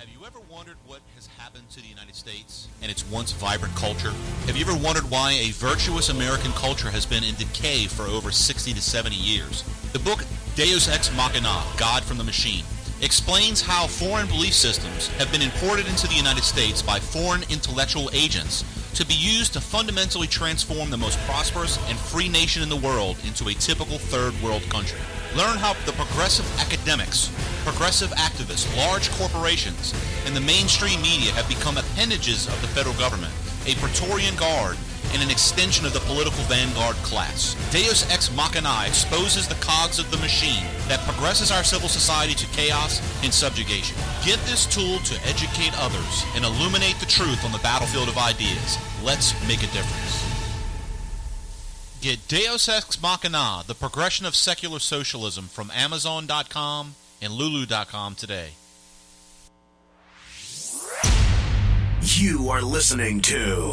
Have you ever wondered what has happened to the United States and its once vibrant culture? Have you ever wondered why a virtuous American culture has been in decay for over 60 to 70 years? The book Deus Ex Machina, God from the Machine, explains how foreign belief systems have been imported into the United States by foreign intellectual agents to be used to fundamentally transform the most prosperous and free nation in the world into a typical third world country. Learn how the progressive academics, progressive activists, large corporations, and the mainstream media have become appendages of the federal government, a Praetorian Guard, and an extension of the political vanguard class. Deus Ex Machina exposes the cogs of the machine that progresses our civil society to chaos and subjugation. Get this tool to educate others and illuminate the truth on the battlefield of ideas. Let's make a difference. Get Deus Ex Machina, the progression of secular socialism, from Amazon.com and Lulu.com today. You are listening to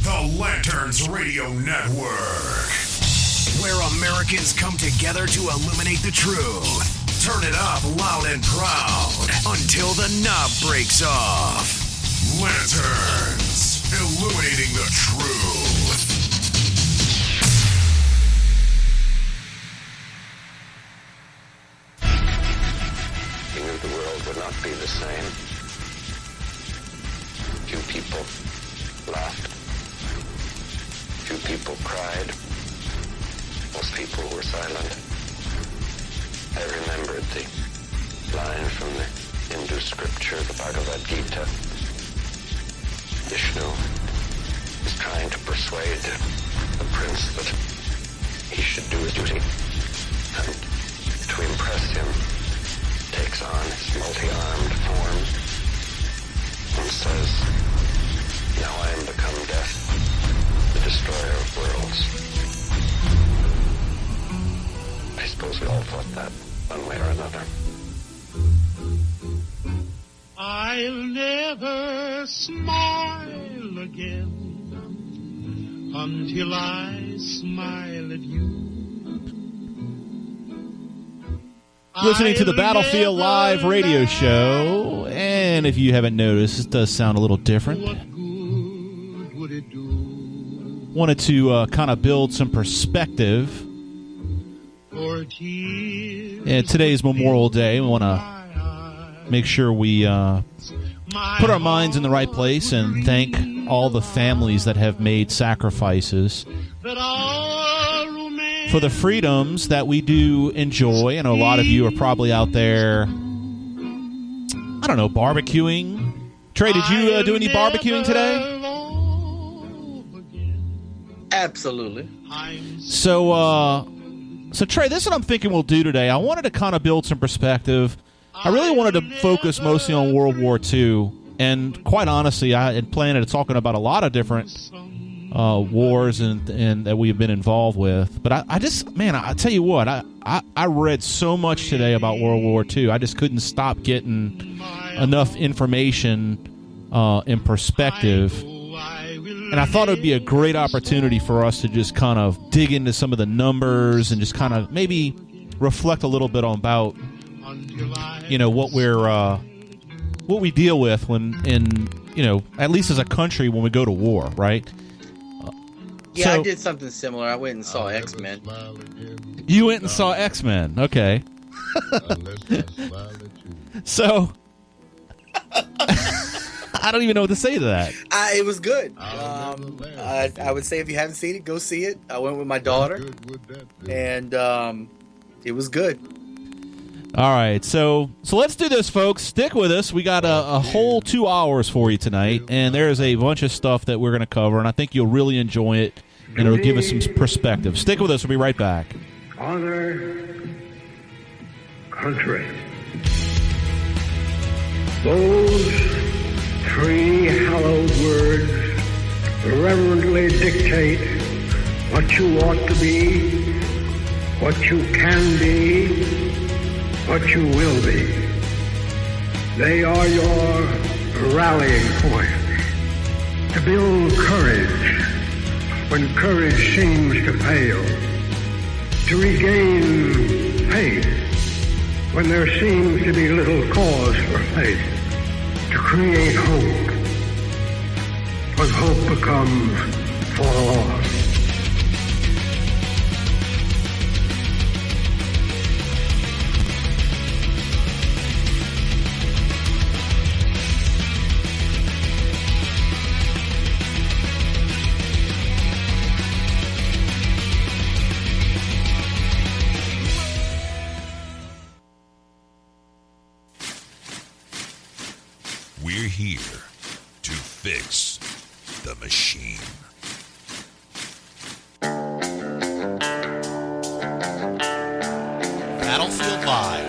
the Lanterns Radio Network, where Americans come together to illuminate the truth. Turn it up loud and proud until the knob breaks off. Lanterns, illuminating the truth. He knew the world would not be the same. Few people laughed. Few people cried. Most people were silent. I remembered the line from the Hindu scripture, the Bhagavad Gita. Vishnu is trying to persuade the prince that he should do his duty. And to impress him, takes on his multi-armed form and says, "Now I am become death, the destroyer of worlds." I suppose we all thought that one way or another. I'll never smile again until I smile at you. Listening to the Battlefield Live radio show, and if you haven't noticed, it does sound a little different. Wanted to kind of build some perspective. And today's Memorial Day. We want to make sure we put our minds in the right place and thank all the families that have made sacrifices for the freedoms that we do enjoy. I know a lot of you are probably out there, I don't know, barbecuing. Trey, did you do any barbecuing today? Absolutely. So Trey, this is what I'm thinking we'll do today. I wanted to kind of build some perspective. I really wanted to focus mostly on World War II. And quite honestly, I had planned on talking about a lot of different wars and that we've been involved with. But I tell you what, I read so much today about World War II. I just couldn't stop getting enough information and perspective. And I thought it would be a great opportunity for us to just kind of dig into some of the numbers and just kind of maybe reflect a little bit on about, you know, what we deal with when at least as a country when we go to war, right? Yeah, I did something similar. I went and saw X-Men. You went and saw X-Men, okay. So I don't even know what to say to that. It was good. I would say if you haven't seen it, go see it. I went with my daughter, and it was good. All right, so let's do this, folks. Stick with us. We got a whole 2 hours for you tonight, and there's a bunch of stuff that we're going to cover, and I think you'll really enjoy it, and it'll give us some perspective. Stick with us. We'll be right back. Honor, country. Those three hallowed words reverently dictate what you ought to be, what you can be, what you will be. They are your rallying point to build courage when courage seems to fail, to regain faith when there seems to be little cause for faith, to create hope when hope becomes forlorn. We're here to fix the machine. Battlefield Live.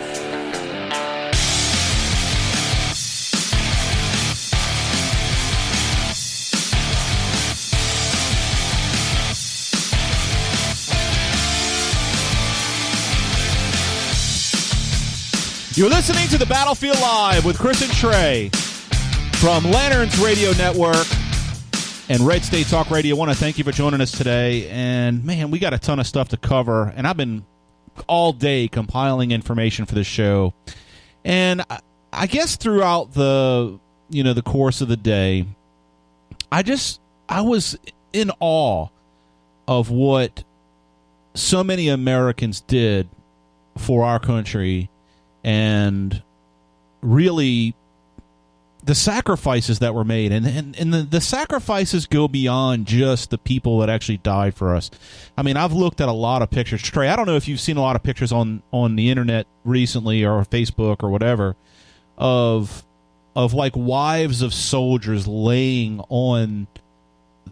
You're listening to the Battlefield Live with Chris and Trey from Lanterns Radio Network and Red State Talk Radio. I want to thank you for joining us today. And, man, we got a ton of stuff to cover. And I've been all day compiling information for this show. And I guess throughout the course of the day, I was in awe of what so many Americans did for our country, and really the sacrifices that were made. And the sacrifices go beyond just the people that actually died for us. I mean, I've looked at a lot of pictures. Trey, I don't know if you've seen a lot of pictures on the internet recently or Facebook or whatever of like wives of soldiers laying on,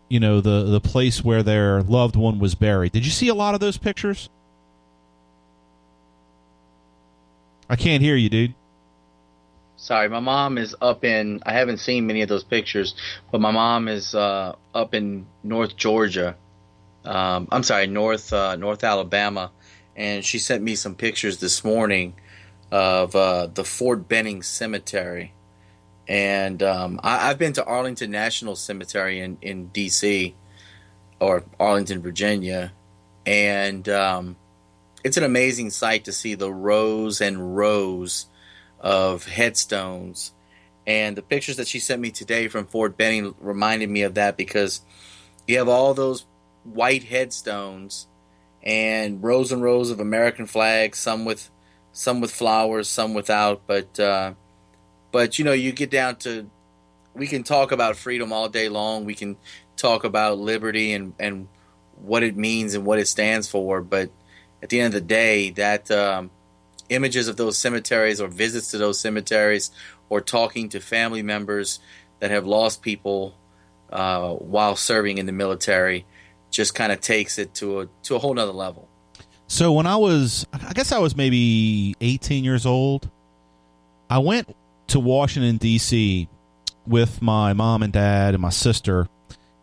the place where their loved one was buried. Did you see a lot of those pictures? I can't hear you, dude. Sorry, my mom is up in, I haven't seen many of those pictures, but my mom is up in North Georgia. North Alabama. And she sent me some pictures this morning of the Fort Benning Cemetery. And I've been to Arlington National Cemetery in D.C. or Arlington, Virginia. And it's an amazing sight to see the rows and rows of headstones. And the pictures that she sent me today from Fort Benning reminded me of that, because you have all those white headstones and rows of American flags, some with flowers, some without. But you get down to, we can talk about freedom all day long. We can talk about liberty and what it means and what it stands for. But at the end of the day, that images of those cemeteries or visits to those cemeteries or talking to family members that have lost people while serving in the military just kind of takes it to a whole nother level. So when I guess I was maybe 18 years old, I went to Washington, D.C. with my mom and dad and my sister.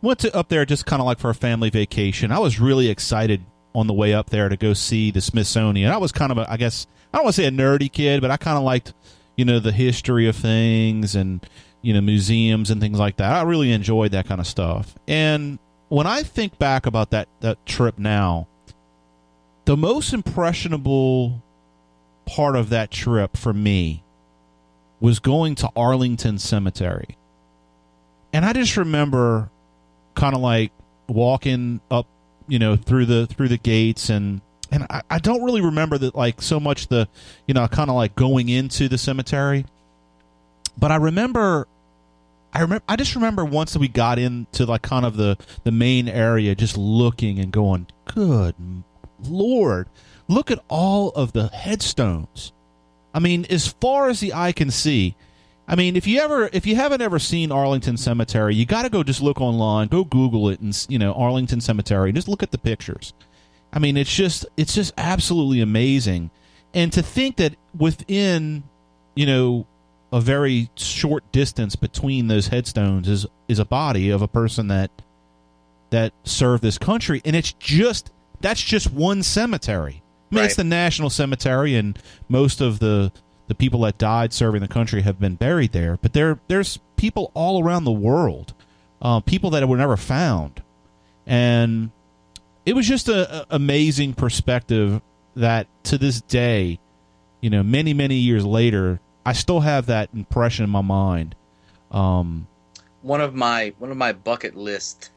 Went up there just kind of like for a family vacation. I was really excited on the way up there to go see the Smithsonian. I was kind of I guess, I don't want to say a nerdy kid, but I kind of liked, the history of things and, museums and things like that. I really enjoyed that kind of stuff. And when I think back about that trip now, the most impressionable part of that trip for me was going to Arlington Cemetery. And I just remember kind of like walking up, through the gates, and I don't really remember that, like, so much the, kind of like going into the cemetery. But I just remember once that we got into like kind of the main area, just looking and going, good Lord, look at all of the headstones. I mean, as far as the eye can see. I mean, if you haven't ever seen Arlington Cemetery, you got to go just look online, go Google it, and Arlington Cemetery, and just look at the pictures. I mean, it's just absolutely amazing. And to think that within, a very short distance between those headstones is a body of a person that served this country, and that's just one cemetery. I mean, right. It's the National Cemetery, and most of the people that died serving the country have been buried there. But there's people all around the world, people that were never found. And it was just an amazing perspective that to this day, many, many years later, I still have that impression in my mind. One of my bucket list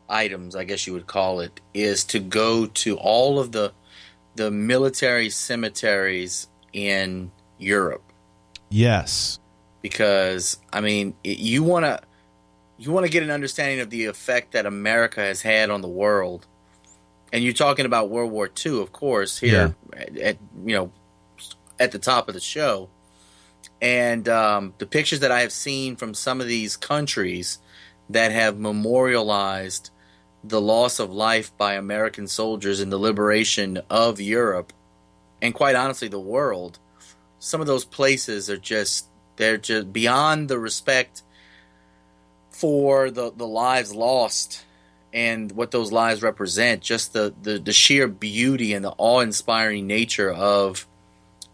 items, I guess you would call it, is to go to all of the military cemeteries in Europe. Yes. Because you want to get an understanding of the effect that America has had on the world. And you're talking about World War II, of course, here at the top of the show. And the pictures that I have seen from some of these countries that have memorialized the loss of life by American soldiers in the liberation of Europe, and quite honestly the world, some of those places are just beyond the respect for the lives lost and what those lives represent. Just the sheer beauty and the awe-inspiring nature of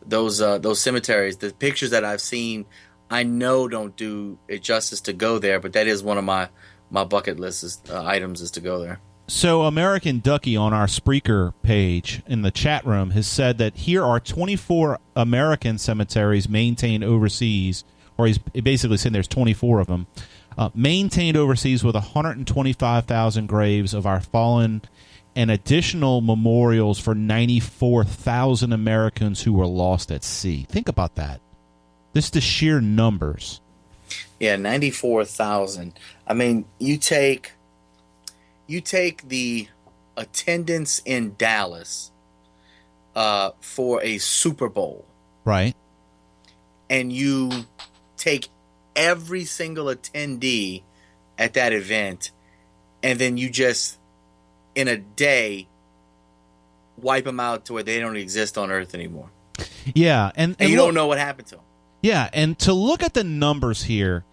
those cemeteries. The pictures that I've seen, I know don't do it justice to go there, but that is one of my bucket list items is to go there. So American Ducky on our Spreaker page in the chat room has said that here are 24 American cemeteries maintained overseas, or he's basically saying there's 24 of them, maintained overseas with 125,000 graves of our fallen and additional memorials for 94,000 Americans who were lost at sea. Think about that. This is the sheer numbers. Yeah, 94,000. I mean, you take the attendance in Dallas for a Super Bowl. Right. And you take every single attendee at that event, and then you just, in a day, wipe them out to where they don't exist on Earth anymore. Yeah, and you don't know what happened to them. Yeah, and to look at the numbers here,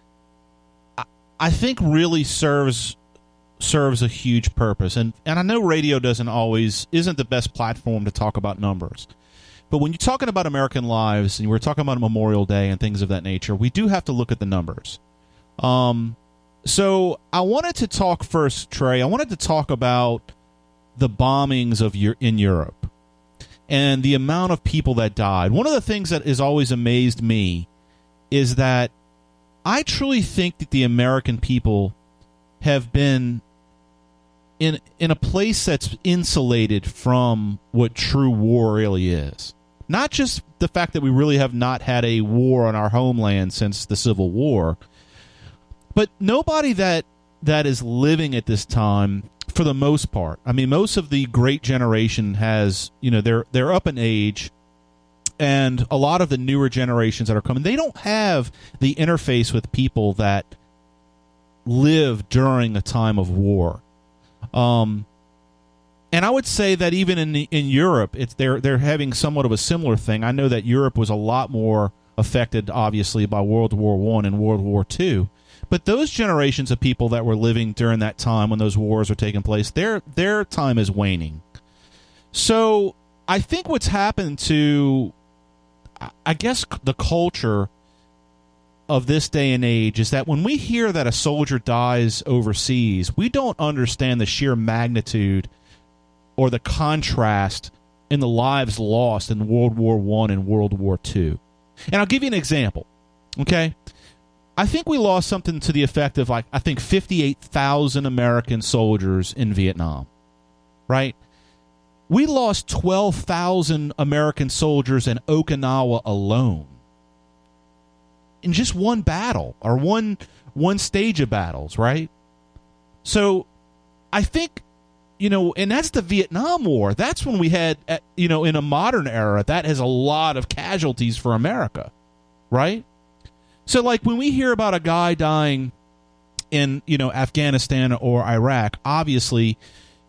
I think really serves a huge purpose. And I know radio isn't the best platform to talk about numbers. But when you're talking about American lives, and we're talking about Memorial Day and things of that nature, we do have to look at the numbers. So I wanted to talk first, Trey. I wanted to talk about the bombings in Europe and the amount of people that died. One of the things that has always amazed me is that I truly think that the American people have been in a place that's insulated from what true war really is. Not just the fact that we really have not had a war on our homeland since the Civil War, but nobody that is living at this time, for the most part. I mean, most of the great generation has, they're up in age, and a lot of the newer generations that are coming, they don't have the interface with people that live during a time of war. And I would say that even in Europe, they're having somewhat of a similar thing. I know that Europe was a lot more affected, obviously, by World War I and World War II. But those generations of people that were living during that time when those wars were taking place, their time is waning. So I think what's happened to, I guess, the culture of this day and age is that when we hear that a soldier dies overseas, we don't understand the sheer magnitude or the contrast in the lives lost in World War I and World War II. And I'll give you an example, okay? I think we lost something to the effect of, 58,000 American soldiers in Vietnam, right? We lost 12,000 American soldiers in Okinawa alone in just one battle or one stage of battles, right? So I think, and that's the Vietnam War. That's when we had, in a modern era, that has a lot of casualties for America, right? So, when we hear about a guy dying in, Afghanistan or Iraq, obviously,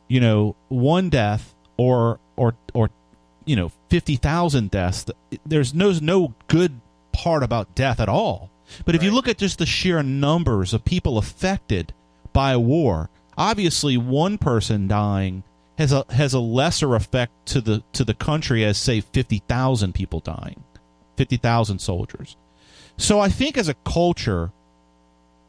one death or 50,000 deaths, there's no good part about death at all. But if you look at just the sheer numbers of people affected by a war, obviously one person dying has a lesser effect to the country as, say, 50,000 people dying, 50,000 soldiers. So I think as a culture,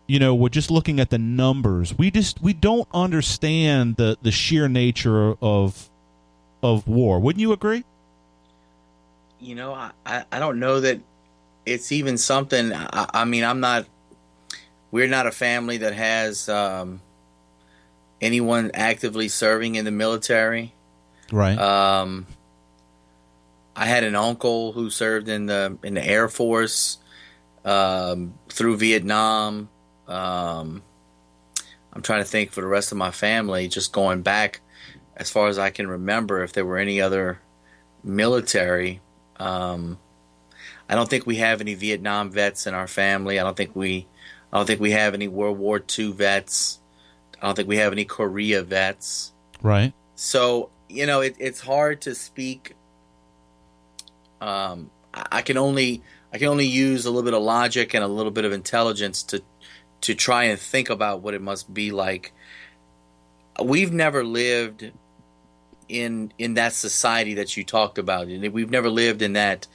we're just looking at the numbers. We don't understand the sheer nature of war. Wouldn't you agree? I don't know that it's even something. I mean, we're not a family that has anyone actively serving in the military. Right. I had an uncle who served in the Air Force through Vietnam. I'm trying to think for the rest of my family, just going back as far as I can remember, if there were any other military. I don't think we have any Vietnam vets in our family. I don't think we have any World War II vets. I don't think we have any Korea vets. Right. So, it's hard to speak. I can only use a little bit of logic and a little bit of intelligence to try and think about what it must be like. We've never lived in that society that you talked about. We've never lived in that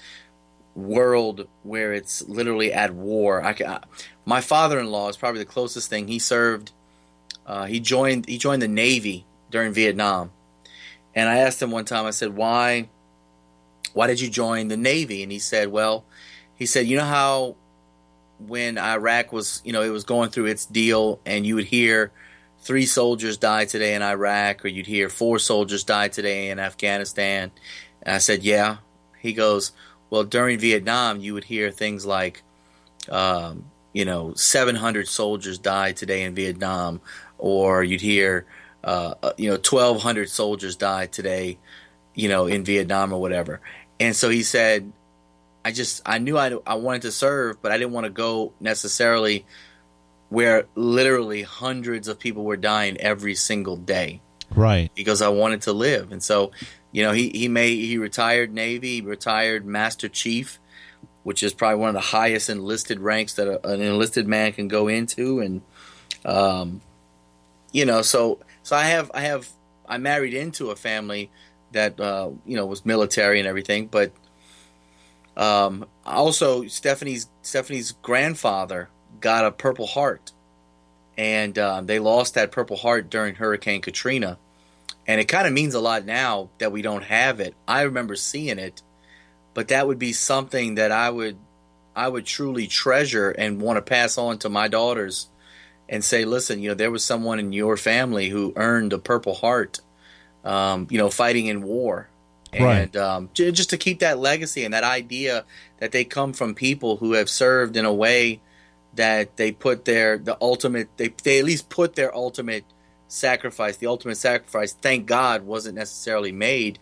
world where it's literally at war. My father-in-law is probably the closest thing. He served. He joined the Navy during Vietnam, and I asked him one time. I said, "Why did you join the Navy?" And he said, "You know how when Iraq was, it was going through its deal, and you would hear 3 soldiers died today in Iraq, or you'd hear 4 soldiers died today in Afghanistan." And I said, "Yeah." He goes, "Well, during Vietnam, you would hear things like, 700 soldiers died today in Vietnam, or you'd hear, 1,200 soldiers died today, in Vietnam or whatever." And so he said, I knew I wanted to serve, but I didn't want to go necessarily where literally hundreds of people were dying every single day. Right. Because I wanted to live. And so, he retired Navy, he retired Master Chief, which is probably one of the highest enlisted ranks that an enlisted man can go into. And, so I married into a family that, was military and everything. But also Stephanie's grandfather got a Purple Heart, and they lost that Purple Heart during Hurricane Katrina. And it kind of means a lot now that we don't have it. I remember seeing it, but that would be something that I would truly treasure and want to pass on to my daughters and say, listen, there was someone in your family who earned a Purple Heart, fighting in war. Right. And just to keep that legacy and that idea that they come from people who have served in a way that they put they at least put their ultimate sacrifice. The ultimate sacrifice, thank God, wasn't necessarily made,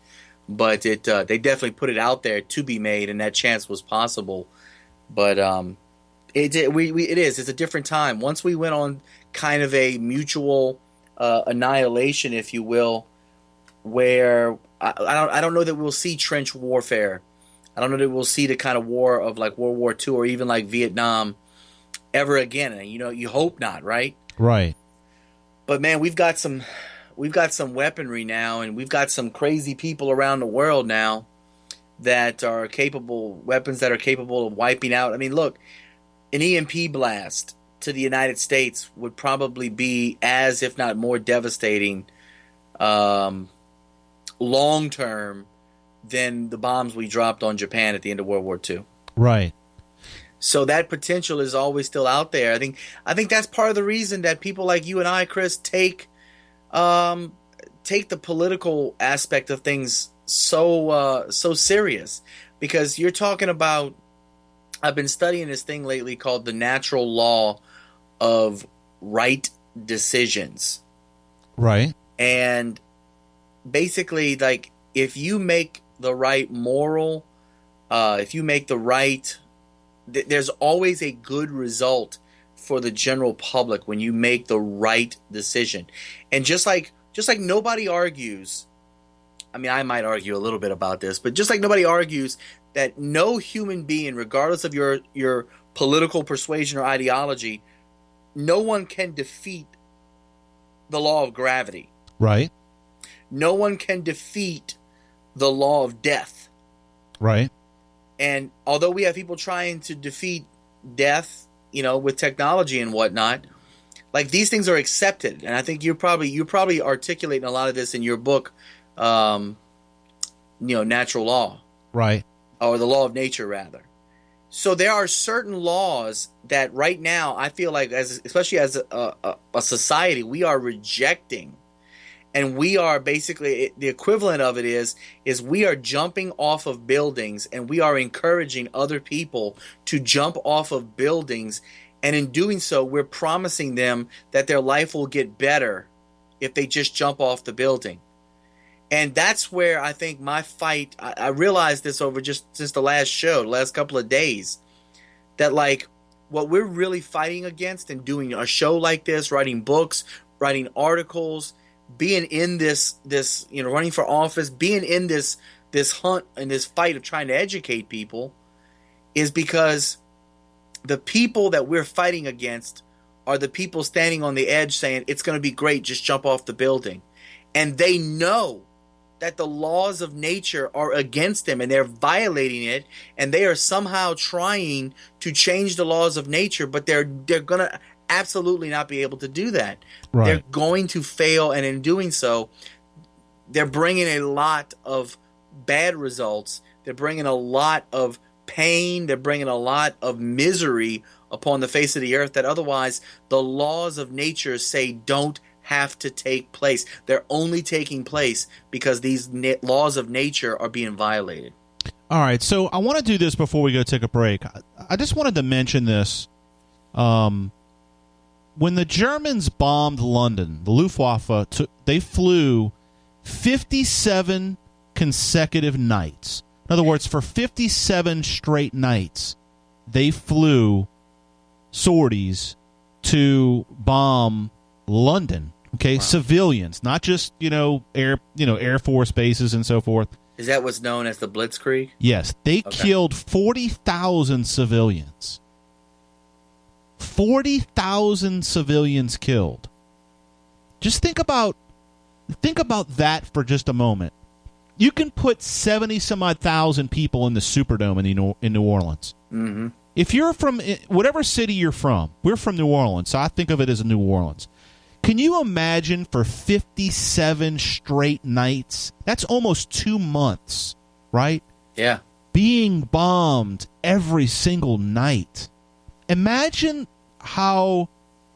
but they definitely put it out there to be made, and that chance was possible. But it's a different time. Once we went on kind of a mutual annihilation, if you will, where I don't know that we'll see trench warfare. I don't know that we'll see the kind of war of like World War II or even like Vietnam ever again. And you hope not, right? Right. But man, we've got some weaponry now, and we've got some crazy people around the world now that are weapons that are capable of wiping out. I mean, look, an EMP blast to the United States would probably be as, if not more devastating, long term than the bombs we dropped on Japan at the end of World War II. Right. So that potential is always still out there. I think that's part of the reason that people like you and I, Chris, take the political aspect of things so serious, because you're talking about. I've been studying this thing lately called the natural law of right decisions. Right. And basically, like, if you make the right moral, if you make the right, there's always a good result for the general public when you make the right decision. And just like nobody argues, I mean, I might argue a little bit about this, but just like nobody argues that no human being, regardless of your political persuasion or ideology, no one can defeat the law of gravity. Right. No one can defeat the law of death. Right. And although we have people trying to defeat death, with technology and whatnot, like, these things are accepted. And I think you're probably articulating a lot of this in your book, Natural Law. Right. or the law of nature rather. So there are certain laws that right now I feel like, especially as a society, we are rejecting. And we are basically, the equivalent of it is we are jumping off of buildings, and we are encouraging other people to jump off of buildings. And in doing so, we're promising them that their life will get better if they just jump off the building. And that's where I think my fight, I realized this over just since the last show, the last couple of days, that like what we're really fighting against and doing a show like this, writing books, writing articles, being in this running for office, being in this hunt and this fight of trying to educate people, is because the people that we're fighting against are the people standing on the edge saying it's going to be great, just jump off the building. And they know that the laws of nature are against them and they're violating it, and they are somehow trying to change the laws of nature, but they're going to absolutely not be able to do that. Right. They're going to fail, and in doing so, they're bringing a lot of bad results. They're bringing a lot of pain. They're bringing a lot of misery upon the face of the earth that otherwise the laws of nature say don't have to take place. They're only taking place because these laws of nature are being violated. All right, so I want to do this before we go take a break. I just wanted to mention this. When the Germans bombed London, the Luftwaffe, they flew 57 consecutive nights. In other words, for 57 straight nights, they flew sorties to bomb London. Okay, wow. Civilians, not just Air Force bases and so forth. Is that what's known as the Blitzkrieg? Yes, they killed 40,000 civilians. 40,000 civilians killed. Just think about that for just a moment. You can put 70-some-odd thousand people in the Superdome in New Orleans. Mm-hmm. If you're from whatever city you're from, we're from New Orleans, so I think of it as New Orleans. Can you imagine for 57 straight nights? That's almost 2 months, right? Yeah. Being bombed every single night. Imagine how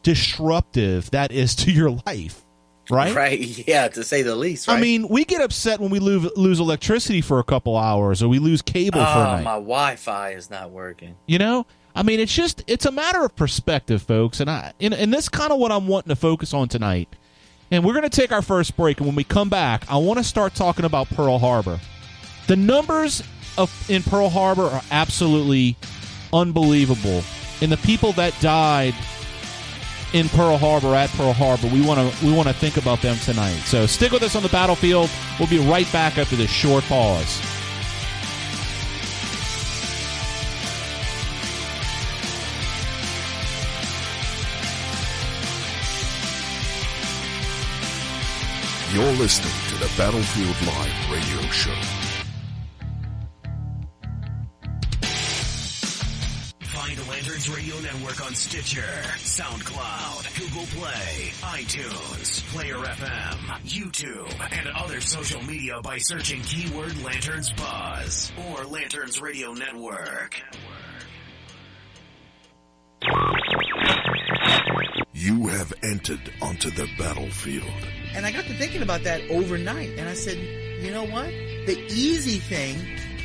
disruptive that is to your life, right? Right, yeah, to say the least, right? I mean, we get upset when we lose electricity for a couple hours or we lose cable for a night. My Wi-Fi is not working. You know? I mean, it's a matter of perspective, folks, and this kind of what I'm wanting to focus on tonight. And we're going to take our first break, and when we come back, I want to start talking about Pearl Harbor. The numbers in Pearl Harbor are absolutely unbelievable. And the people that died in Pearl Harbor, at Pearl Harbor, we want to think about them tonight. So stick with us on the battlefield. We'll be right back after this short pause. You're listening to the Battlefield Live radio show. Find the Lanterns Radio Network on Stitcher, SoundCloud, Google Play, iTunes, Player FM, YouTube, and other social media by searching keyword Lanterns Buzz or Lanterns Radio Network. You have entered onto the battlefield. And I got to thinking about that overnight, and I said, you know what? The easy thing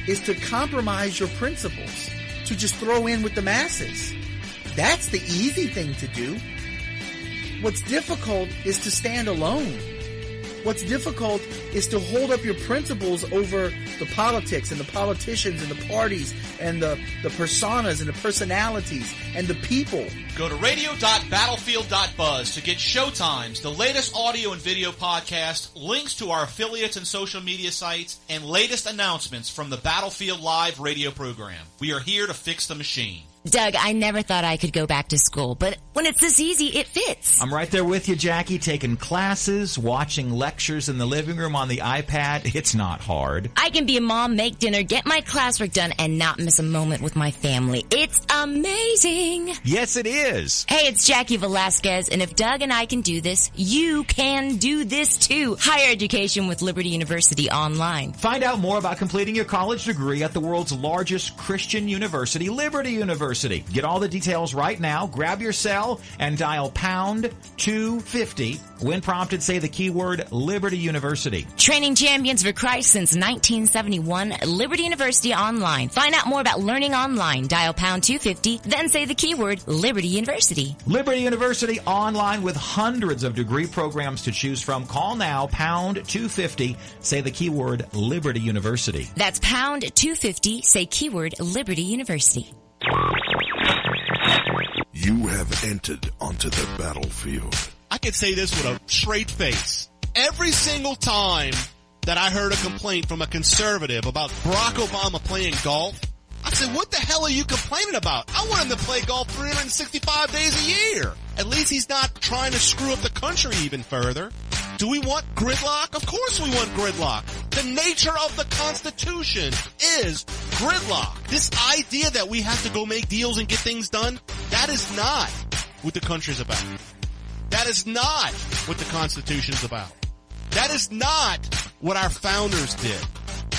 is to compromise your principles, to just throw in with the masses. That's the easy thing to do. What's difficult is to stand alone. What's difficult is to hold up your principles over the politics and the politicians and the parties and the personas and the personalities and the people. Go to radio.battlefield.buzz to get showtimes, the latest audio and video podcast, links to our affiliates and social media sites, and latest announcements from the Battlefield Live radio program. We are here to fix the machine. Doug, I never thought I could go back to school, but when it's this easy, it fits. I'm right there with you, Jackie, taking classes, watching lectures in the living room on the iPad. It's not hard. I can be a mom, make dinner, get my classwork done, and not miss a moment with my family. It's amazing. Yes, it is. is. Hey, it's Jackie Velasquez, and if Doug and I can do this, you can do this too. Higher education with Liberty University Online. Find out more about completing your college degree at the world's largest Christian university, Liberty University. Get all the details right now. Grab your cell and dial pound 250. When prompted, say the keyword Liberty University. Training champions for Christ since 1971, Liberty University Online. Find out more about learning online. Dial pound 250, then say the keyword Liberty University. Liberty University Online with hundreds of degree programs to choose from. Call now, pound 250, say the keyword Liberty University. That's pound 250, say keyword Liberty University. You have entered onto the battlefield. I can say this with a straight face. Every single time that I heard a complaint from a conservative about Barack Obama playing golf, I said, what the hell are you complaining about? I want him to play golf 365 days a year. At least he's not trying to screw up the country even further. Do we want gridlock? Of course we want gridlock. The nature of the Constitution is gridlock. This idea that we have to go make deals and get things done, that is not what the country's about. That is not what the Constitution is about. That is not what our founders did.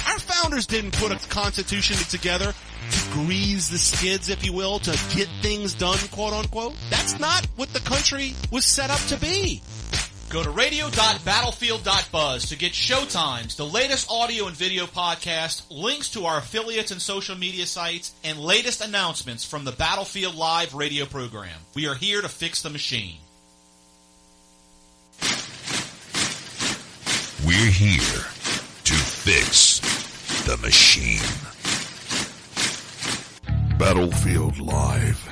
Our founders didn't put a Constitution together to grease the skids, if you will, to get things done, quote unquote. That's not what the country was set up to be. Go to radio.battlefield.buzz to get showtimes, the latest audio and video podcast, links to our affiliates and social media sites, and latest announcements from the Battlefield Live radio program. We are here to fix the machine. We're here to fix the machine. Battlefield Live.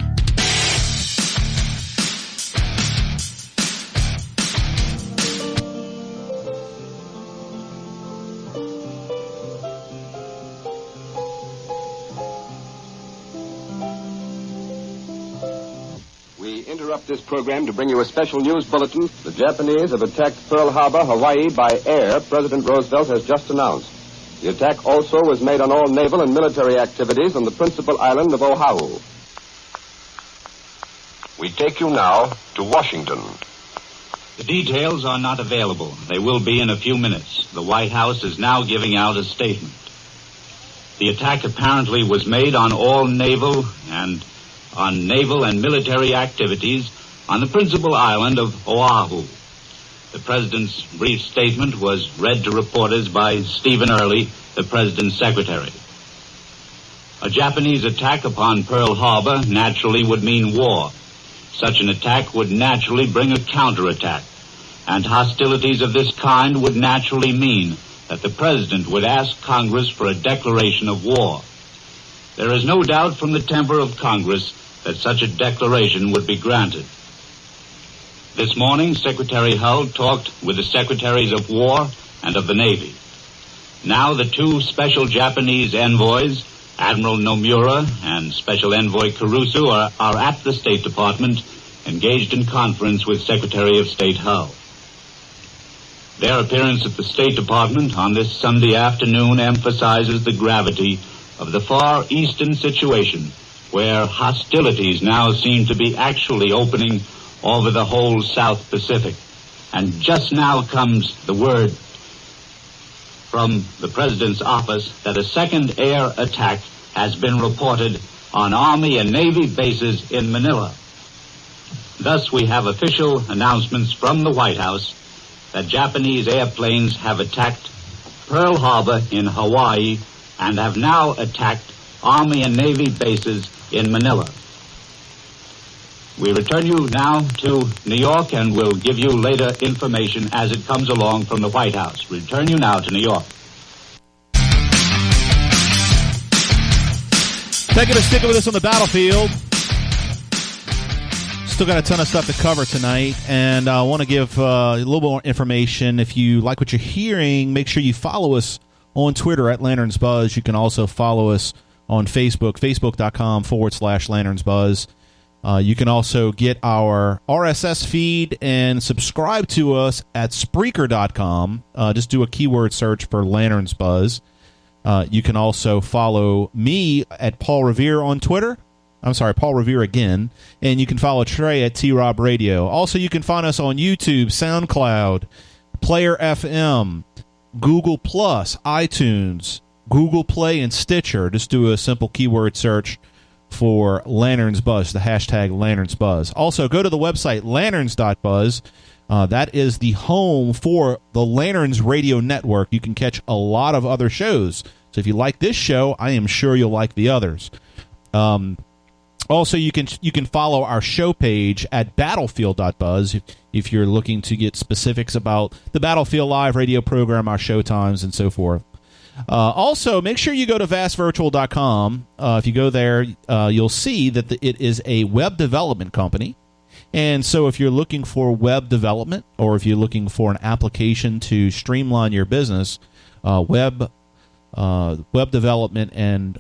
We interrupt this program to bring you a special news bulletin. The Japanese have attacked Pearl Harbor, Hawaii, by air, President Roosevelt has just announced. The attack also was made on all naval and military activities on the principal island of Oahu. We take you now to Washington. The details are not available. They will be in a few minutes. The White House is now giving out a statement. The attack apparently was made on all naval and military activities on the principal island of Oahu. The President's brief statement was read to reporters by Stephen Early, the President's secretary. A Japanese attack upon Pearl Harbor naturally would mean war. Such an attack would naturally bring a counterattack, and hostilities of this kind would naturally mean that the President would ask Congress for a declaration of war. There is no doubt from the temper of Congress that such a declaration would be granted. This morning, Secretary Hull talked with the Secretaries of War and of the Navy. Now the two special Japanese envoys, Admiral Nomura and Special Envoy Caruso, are at the State Department, engaged in conference with Secretary of State Hull. Their appearance at the State Department on this Sunday afternoon emphasizes the gravity of the Far Eastern situation, where hostilities now seem to be actually opening over the whole South Pacific. And just now comes the word from the President's office that a second air attack has been reported on Army and Navy bases in Manila. Thus, we have official announcements from the White House that Japanese airplanes have attacked Pearl Harbor in Hawaii and have now attacked Army and Navy bases in Manila. We return you now to New York, and we'll give you later information as it comes along from the White House. We return you now to New York. Thank you for sticking with us on the battlefield. Still got a ton of stuff to cover tonight, and I want to give a little more information. If you like what you're hearing, make sure you follow us on Twitter at Lanterns Buzz. You can also follow us on Facebook, facebook.com/Lanterns Buzz. You can also get our RSS feed and subscribe to us at Spreaker.com. Just do a keyword search for Lanterns Buzz. You can also follow me at Paul Revere on Twitter. Paul Revere again. And you can follow Trey at T-Rob Radio. Also, you can find us on YouTube, SoundCloud, Player FM, Google Plus, iTunes, Google Play, and Stitcher. Just do a simple keyword search for Lanterns Buzz, the hashtag Lanterns Buzz. Also, go to the website, lanterns.buzz. That is the home for the Lanterns Radio Network. You can catch a lot of other shows. So if you like this show, I am sure you'll like the others. Also, you can follow our show page at battlefield.buzz if you're looking to get specifics about the Battlefield Live radio program, our show times, and so forth. Also, make sure you go to vastvirtual.com. If you go there, you'll see that it is a web development company. And so if you're looking for web development, or if you're looking for an application to streamline your business, web development and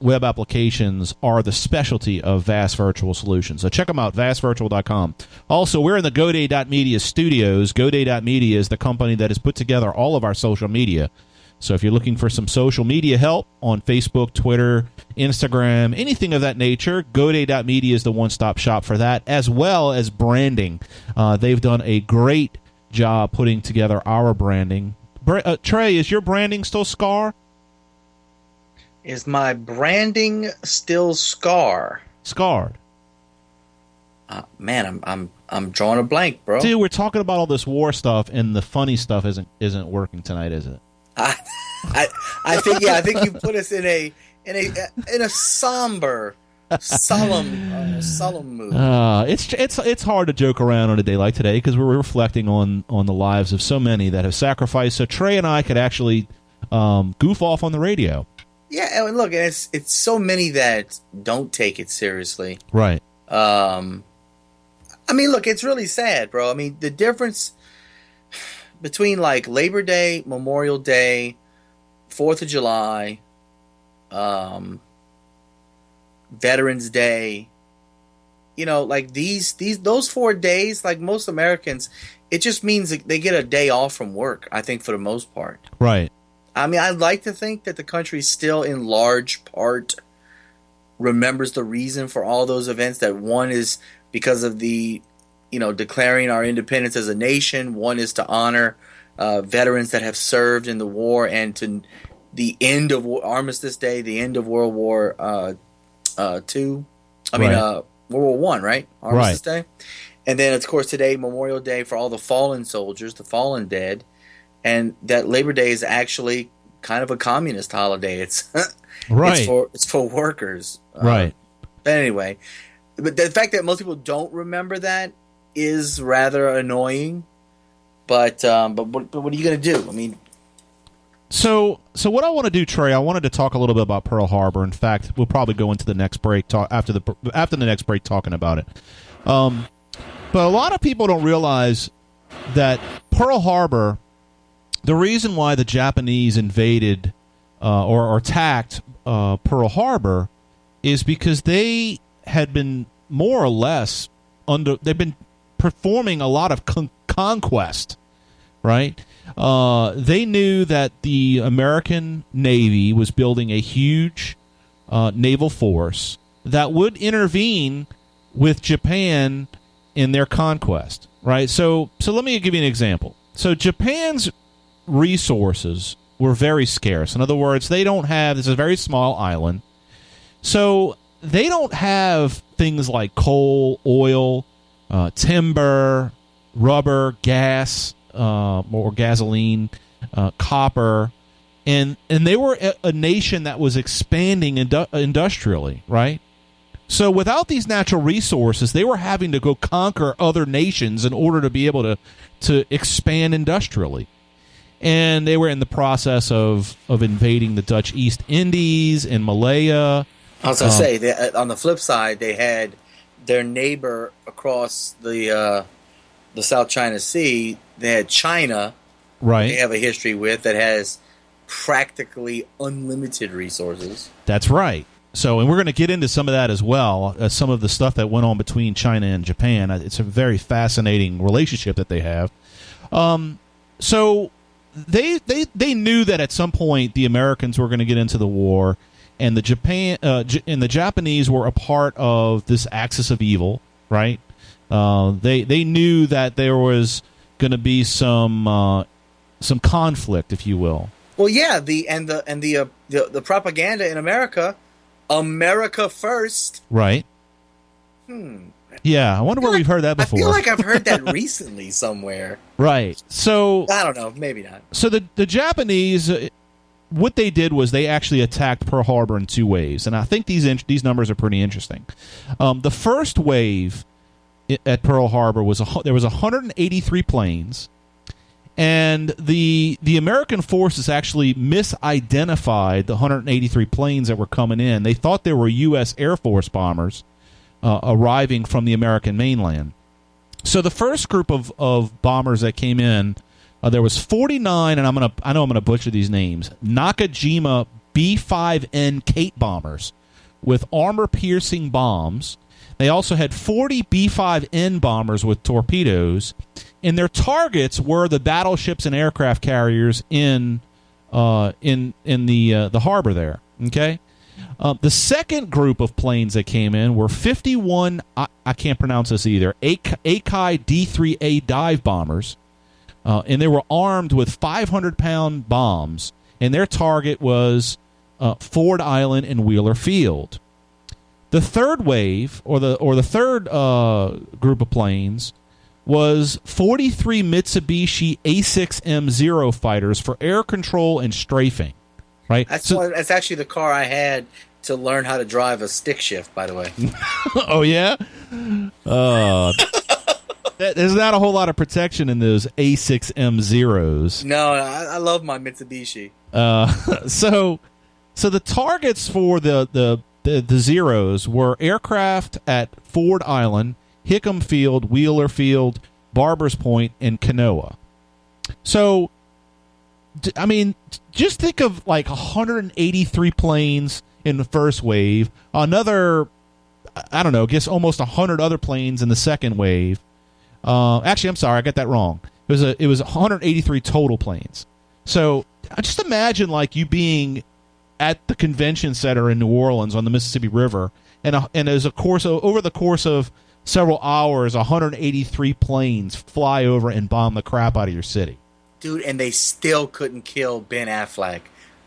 web applications are the specialty of Vast Virtual Solutions. So check them out, vastvirtual.com. Also, we're in the GoDay.media studios. GoDay.media is the company that has put together all of our social media. So if you're looking for some social media help on Facebook, Twitter, Instagram, anything of that nature, GoDay.media is the one-stop shop for that, as well as branding. They've done a great job putting together our branding. Trey, is your branding still Scar? Is my branding still Scar? Scarred. Man, I'm drawing a blank, bro. Dude, we're talking about all this war stuff, and the funny stuff isn't working tonight, is it? I think you put us in a somber, solemn mood. It's hard to joke around on a day like today because we're reflecting on the lives of so many that have sacrificed. So Trey and I could actually goof off on the radio. Yeah, and look, it's so many that don't take it seriously. Right. I mean, look, it's really sad, bro. I mean, the difference between like Labor Day, Memorial Day, 4th of July, Veterans Day, like those 4 days, like most Americans, it just means that they get a day off from work, I think, for the most part. Right. I mean, I'd like to think that the country still in large part remembers the reason for all those events, that one is because of the declaring our independence as a nation. One is to honor veterans that have served in the war, and to the end of Armistice Day, the end of World War II. World War I, right? Armistice Day. And then, of course, today, Memorial Day for all the fallen soldiers, the fallen dead. And that Labor Day is actually kind of a communist holiday. It's right. It's for workers. Right. But anyway, but the fact that most people don't remember that is rather annoying, but what are you going to do? I mean, so what I want to do, Trey, I wanted to talk a little bit about Pearl Harbor. In fact, we'll probably go into the next break after the next break talking about it. But a lot of people don't realize that Pearl Harbor, the reason why the Japanese invaded or attacked Pearl Harbor is because they had been more or less they've been performing a lot of conquest, right? They knew that the American Navy was building a huge naval force that would intervene with Japan in their conquest, right? So let me give you an example. So Japan's resources were very scarce. In other words, this is a very small island, so they don't have things like coal, oil, timber, rubber, gas, or gasoline, copper, and they were a nation that was expanding industrially, right? So without these natural resources, they were having to go conquer other nations in order to be able to expand industrially. And they were in the process of invading the Dutch East Indies and Malaya. I was going to say, on the flip side, they had their neighbor across the South China Sea. They had China, right? They have a history with that has practically unlimited resources. That's right. So, and we're going to get into some of that as well, some of the stuff that went on between China and Japan. It's a very fascinating relationship that they have. So they knew that at some point the Americans were going to get into the war, and the Japanese were a part of this axis of evil, right? They knew that there was going to be some conflict, if you will. Well, yeah, the propaganda in America, America first. Right. Yeah, I wonder where we've heard that before. I feel like I've heard that recently somewhere. Right. So I don't know, maybe not. So the Japanese, what they did was they actually attacked Pearl Harbor in two waves, and I think these numbers are pretty interesting. The first wave at Pearl Harbor there was 183 planes. And the American forces actually misidentified the 183 planes that were coming in. They thought they were U.S. Air Force bombers arriving from the American mainland. So the first group of bombers that came in, there was 49, and I know I'm gonna butcher these names, Nakajima B-5N Kate bombers with armor-piercing bombs. They also had 40 B-5N bombers with torpedoes, and their targets were the battleships and aircraft carriers in the harbor there. Okay, the second group of planes that came in were 51. I can't pronounce this either. Akai D-3A dive bombers, and they were armed with 500-pound bombs, and their target was Ford Island and Wheeler Field. The third wave, or the third group of planes, was 43 Mitsubishi A6M0 fighters for air control and strafing. Right. That's actually the car I had to learn how to drive a stick shift, by the way. Oh yeah. There's not a whole lot of protection in those A6M0s. No, I love my Mitsubishi. So the targets for the Zeros were aircraft at Ford Island, Hickam Field, Wheeler Field, Barbers Point, and Kanoa. So, I mean, just think of like 183 planes in the first wave, another, I don't know, I guess almost 100 other planes in the second wave. Actually, I'm sorry, I got that wrong. It was 183 total planes. So, just imagine like you being at the convention center in New Orleans on the Mississippi River, and as over the course of several hours, 183 planes fly over and bomb the crap out of your city. Dude, and they still couldn't kill Ben Affleck.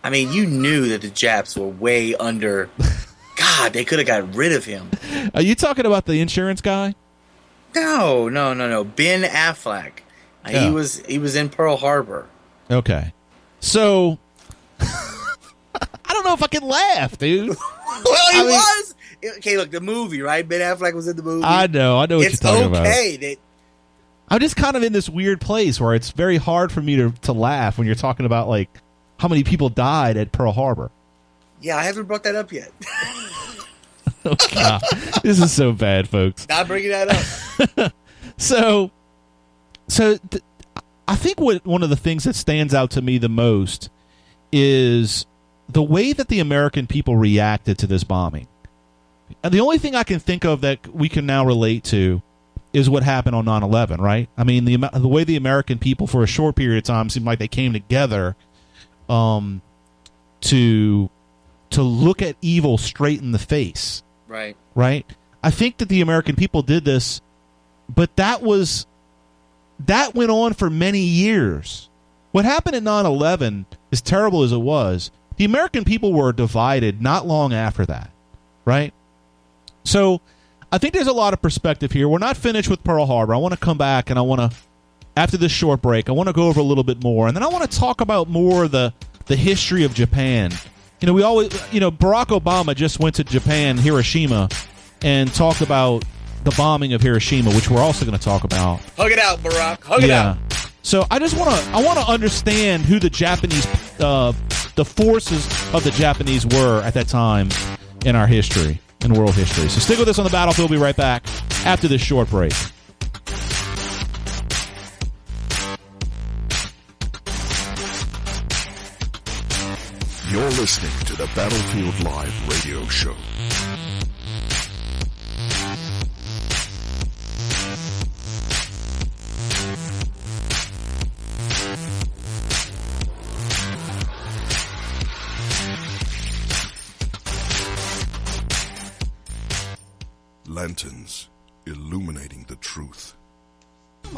I mean, you knew that the Japs were way under. God, they could have got rid of him. Are you talking about the insurance guy? No. Ben Affleck. Yeah. He was in Pearl Harbor. Okay. So I don't know if I can laugh, dude. Well, he was. Okay, look, the movie, right? Ben Affleck was in the movie. I know what you're talking about. It's okay. I'm just kind of in this weird place where it's very hard for me to laugh when you're talking about like how many people died at Pearl Harbor. Yeah, I haven't brought that up yet. Oh, God. This is so bad, folks. Not bringing that up. So I think one of the things that stands out to me the most is the way that the American people reacted to this bombing. And the only thing I can think of that we can now relate to is what happened on 9/11, right? I mean, the way the American people, for a short period of time, seemed like they came together to look at evil straight in the face. Right. Right? I think that the American people did this, but that went on for many years. What happened at 9/11, as terrible as it was, the American people were divided not long after that, right? So I think there's a lot of perspective here. We're not finished with Pearl Harbor. I want to come back, and after this short break, I want to go over a little bit more, and then I want to talk about more of the history of Japan. Barack Obama just went to Japan, Hiroshima, and talked about the bombing of Hiroshima, which we're also going to talk about. Hug it out, Barack. Hug it out. So I want to understand who the Japanese, the forces of the Japanese were at that time in our history, in world history. So stick with us on the battlefield. We'll be right back after this short break. You're listening to the Battlefield Live radio show. Lanterns, illuminating the truth.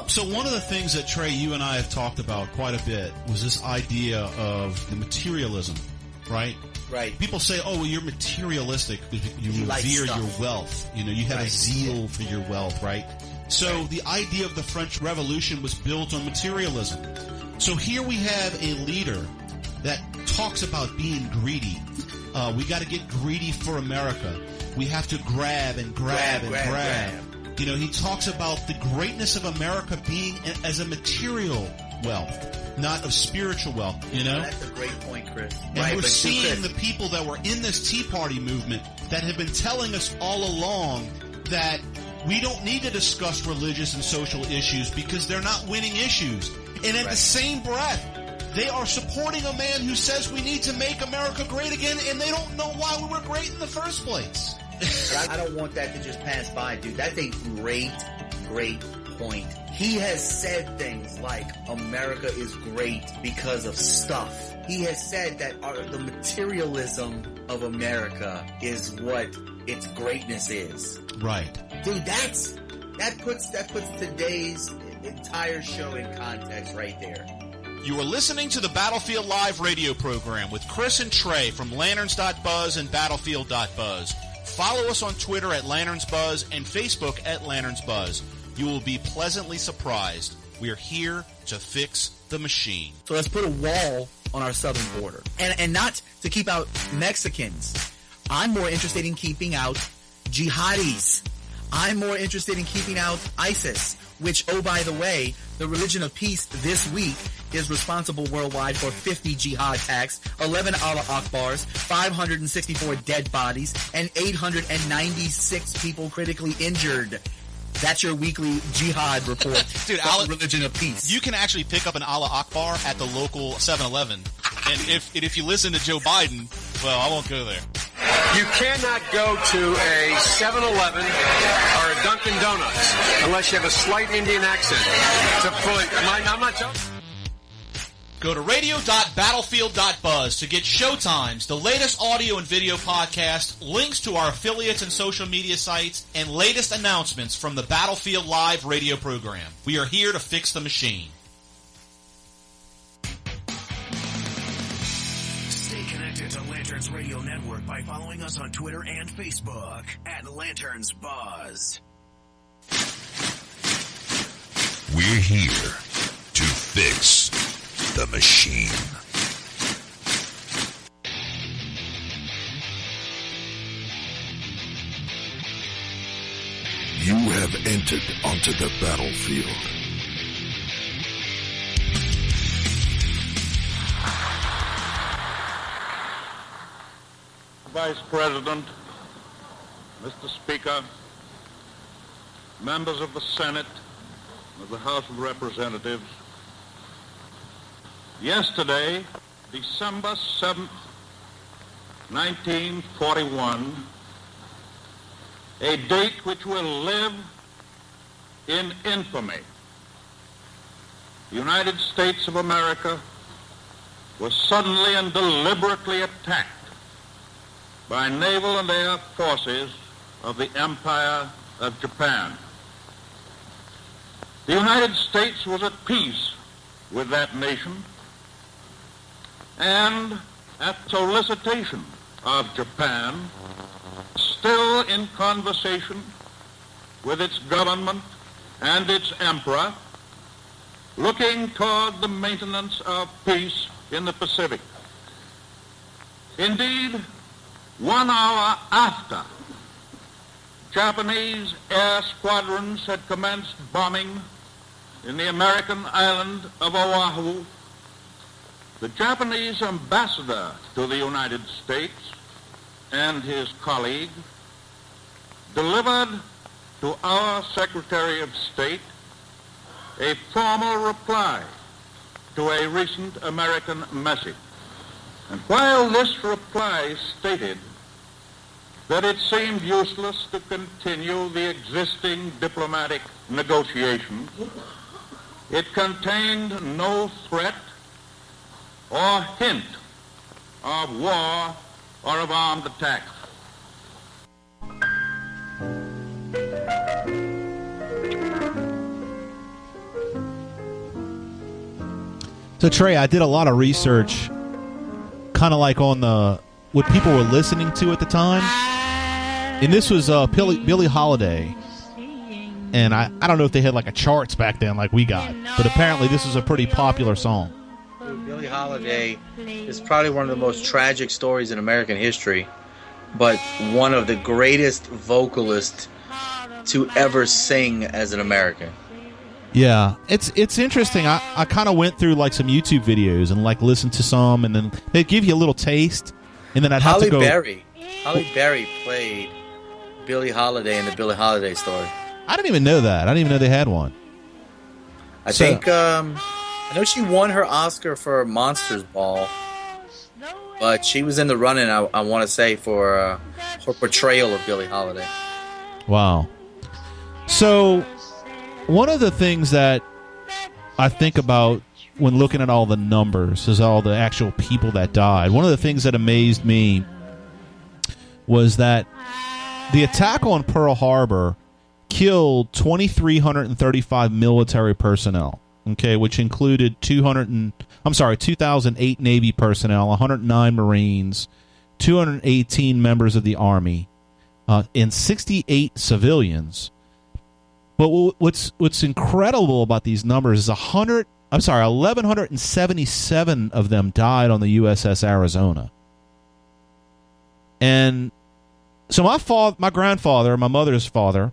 So one of the things that, Trey, you and I have talked about quite a bit was this idea of the materialism, right? Right. People say, oh, well, you're materialistic because you like revere stuff. your wealth. You know, you have a zeal for your wealth, right? So the idea of the French Revolution was built on materialism. So here we have a leader that talks about being greedy. We got to get greedy for America. We have to grab and grab and grab. You know, he talks about the greatness of America being as a material wealth, not of spiritual wealth, you know? That's a great point, Chris. And we're seeing the people that were in this Tea Party movement that have been telling us all along that we don't need to discuss religious and social issues because they're not winning issues. And in the same breath, they are supporting a man who says we need to make America great again, and they don't know why we were great in the first place. But I don't want that to just pass by, dude. That's a great, great point. He has said things like America is great because of stuff. He has said that the materialism of America is what its greatness is. Right. Dude, that puts today's entire show in context right there. You are listening to the Battlefield Live radio program with Chris and Trey from Lanterns.buzz and Battlefield.buzz. Follow us on Twitter at LanternsBuzz and Facebook at LanternsBuzz. You will be pleasantly surprised. We are here to fix the machine. So let's put a wall on our southern border. And not to keep out Mexicans. I'm more interested in keeping out jihadis. I'm more interested in keeping out ISIS, which, oh, by the way, the Religion of Peace this week is responsible worldwide for 50 jihad attacks, 11 Allah Akbars, 564 dead bodies, and 896 people critically injured. That's your weekly jihad report. Dude, Religion of Peace. You can actually pick up an Allah Akbar at the local 7-Eleven. And if you listen to Joe Biden, well, I won't go there. You cannot go to a 7-Eleven or a Dunkin' Donuts unless you have a slight Indian accent. I'm not joking. Go to radio.battlefield.buzz to get showtimes, the latest audio and video podcast, links to our affiliates and social media sites, and latest announcements from the Battlefield Live radio program. We are here to fix the machine. Stay connected to Lanterns Radio Network by following us on Twitter and Facebook at Lanterns Buzz. We're here to fix the machine. You have entered onto the battlefield. Vice President, Mr. Speaker, members of the Senate, of the House of Representatives, yesterday, December 7th, 1941, a date which will live in infamy, the United States of America was suddenly and deliberately attacked by naval and air forces of the Empire of Japan. The United States was at peace with that nation, and at solicitation of Japan, still in conversation with its government and its emperor, looking toward the maintenance of peace in the Pacific. Indeed, 1 hour after Japanese air squadrons had commenced bombing in the American island of Oahu, the Japanese ambassador to the United States and his colleague delivered to our Secretary of State a formal reply to a recent American message. And while this reply stated that it seemed useless to continue the existing diplomatic negotiations, it contained no threat or hint of war or of armed attack. So Trey, I did a lot of research, kind of like on what people were listening to at the time, and this was Billie Holiday, and I don't know if they had like a charts back then like we got, but apparently this is a pretty popular song. Billie Holiday is probably one of the most tragic stories in American history, but one of the greatest vocalists to ever sing as an American. Yeah, it's interesting. I kind of went through like some YouTube videos and like listened to some, and then they give you a little taste, and then I'd have to go. Halle Berry played Billie Holiday in the Billie Holiday story. I didn't even know that. I didn't even know they had one. I think I know she won her Oscar for Monsters Ball, but she was in the running. I want to say for her portrayal of Billie Holiday. Wow. So, one of the things that I think about when looking at all the numbers is all the actual people that died. One of the things that amazed me was that the attack on Pearl Harbor killed 2,335 military personnel, okay, which included 2,008 Navy personnel, 109 Marines, 218 members of the Army, and 68 civilians. But what's incredible about these numbers is 1,177 of them died on the USS Arizona. And so my grandfather, my mother's father,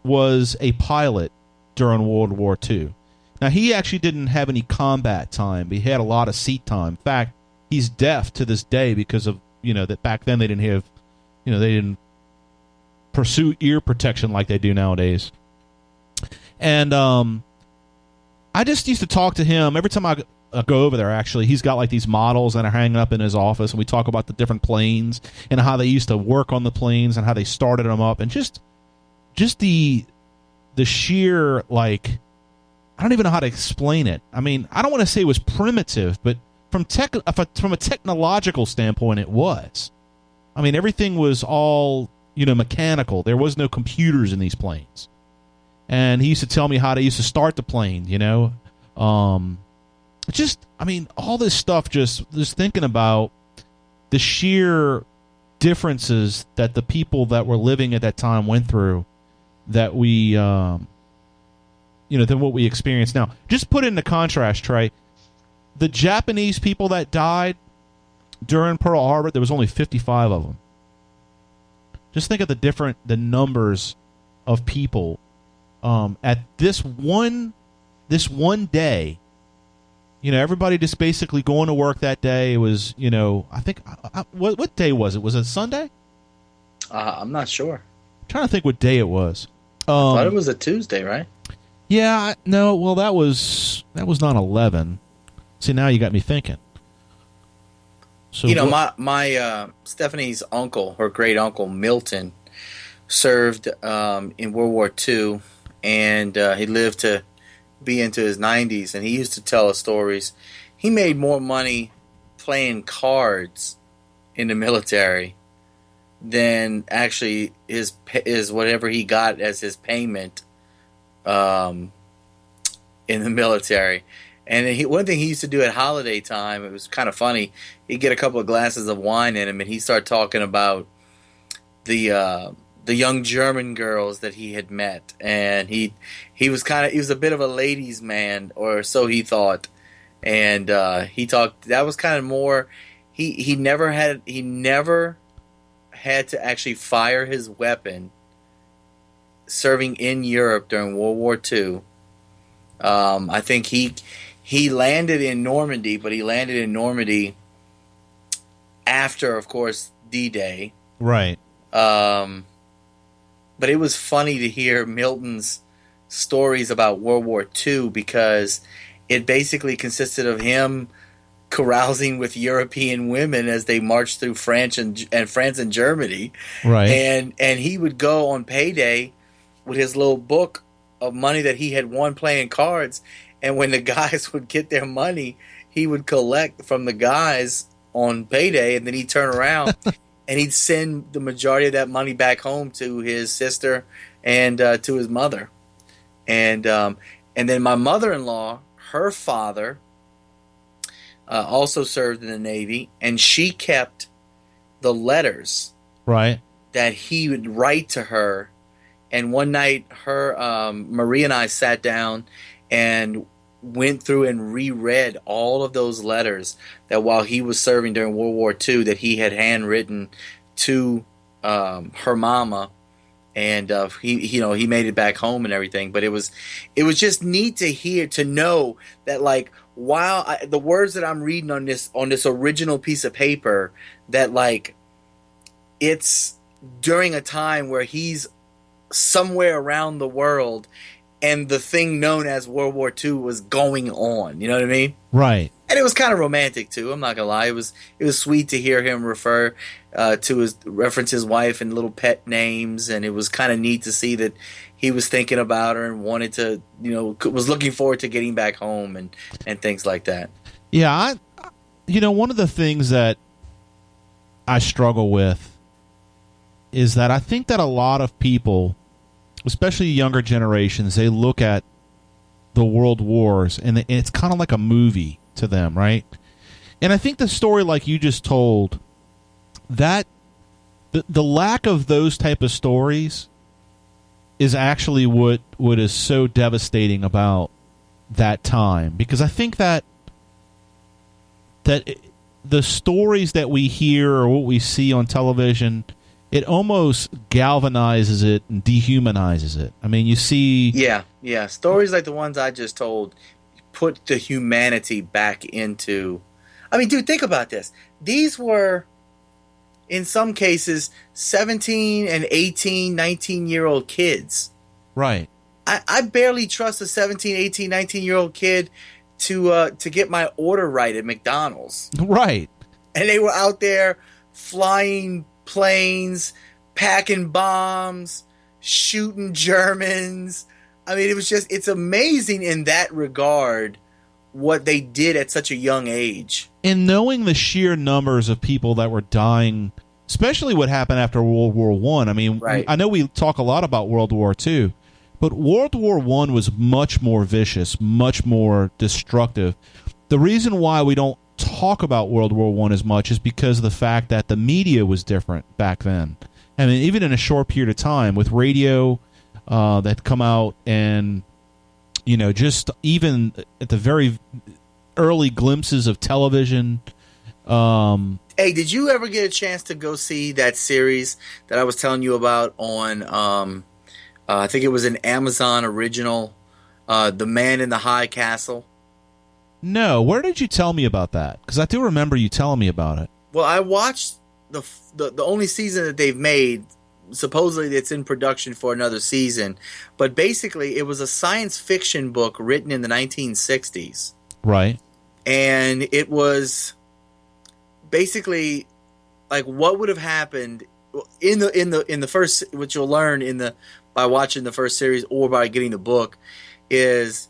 was a pilot during World War II. Now, he actually didn't have any combat time, but he had a lot of seat time. In fact, he's deaf to this day because of, that back then they didn't have, they didn't pursue ear protection like they do nowadays. And I just used to talk to him every time I go over there. Actually, he's got like these models that are hanging up in his office, and we talk about the different planes and how they used to work on the planes and how they started them up, and just the sheer, like, I don't even know how to explain it. I mean, I don't want to say it was primitive, but from a technological standpoint, it was. I mean, everything was all mechanical. There was no computers in these planes. And he used to tell me how they used to start the plane, all this stuff, just thinking about the sheer differences that the people that were living at that time went through, that we, than what we experience now. Just put it into contrast, Trey. The Japanese people that died during Pearl Harbor, there was only 55 of them. Just think of the numbers of people at this one day. Everybody just basically going to work that day. It was, I think, what day was it? Was it Sunday? I'm not sure. I'm trying to think what day it was. I thought it was a Tuesday, right? Yeah, no. Well, that was 9/11. See, now you got me thinking. So my Stephanie's uncle, her great uncle Milton, served in World War II, and he lived to be into his 90s, and he used to tell us stories. He made more money playing cards in the military than actually his whatever he got as his payment in the military. And one thing he used to do at holiday time, it was kind of funny. He'd get a couple of glasses of wine in him, and he'd start talking about the young German girls that he had met, and he was a bit of a ladies' man, or so he thought. And he talked. That was kind of more. He never had to actually fire his weapon serving in Europe during World War II. I think he landed in Normandy, but he landed in Normandy after, of course, D-Day. Right. But it was funny to hear Milton's stories about World War II, because it basically consisted of him carousing with European women as they marched through France and Germany. Right. And he would go on payday with his little book of money that he had won playing cards, and when the guys would get their money, he would collect from the guys on payday, and then he'd turn around and he'd send the majority of that money back home to his sister and to his mother. And then my mother-in-law, her father also served in the Navy, and she kept the letters Right. that he would write to her. And one night, Marie and I sat down and went through and reread all of those letters that while he was serving during World War II that he had handwritten to her mama. And he made it back home and everything, but it was just neat to know that, like, while the words that I'm reading on this original piece of paper, that, like, it's during a time where he's somewhere around the world, and the thing known as World War II was going on. You know what I mean? Right. And it was kind of romantic too. I'm not gonna lie. It was sweet to hear him reference his wife and little pet names, and it was kind of neat to see that he was thinking about her and wanted to, was looking forward to getting back home and things like that. Yeah, one of the things that I struggle with is that I think that a lot of people, especially younger generations, they look at the world wars and it's kind of like a movie to them, right? And I think the story like you just told, that the lack of those type of stories is actually what is so devastating about that time, because I think that the stories that we hear or what we see on television, it almost galvanizes it and dehumanizes it. I mean, you see... Yeah. Stories like the ones I just told put the humanity back into... I mean, dude, think about this. These were, in some cases, 17 and 18, 19-year-old kids. Right. I barely trust a 17, 18, 19-year-old kid to get my order right at McDonald's. Right. And they were out there flying planes, packing bombs, shooting Germans. I mean, it's amazing in that regard what they did at such a young age. And knowing the sheer numbers of people that were dying, especially what happened after World War I. I mean, right. I know we talk a lot about World War II, but World War I was much more vicious, much more destructive. The reason why we don't talk about World War I as much is because of the fact that the media was different back then. I mean, even in a short period of time with radio that come out and, just even at the very early glimpses of television. Hey, did you ever get a chance to go see that series that I was telling you about on, I think it was an Amazon original, The Man in the High Castle? No, where did you tell me about that? Because I do remember you telling me about it. Well, I watched the only season that they've made. Supposedly it's in production for another season, but basically it was a science fiction book written in the 1960s. Right. And it was basically like what would have happened in the first, what you'll learn by watching the first series or by getting the book, is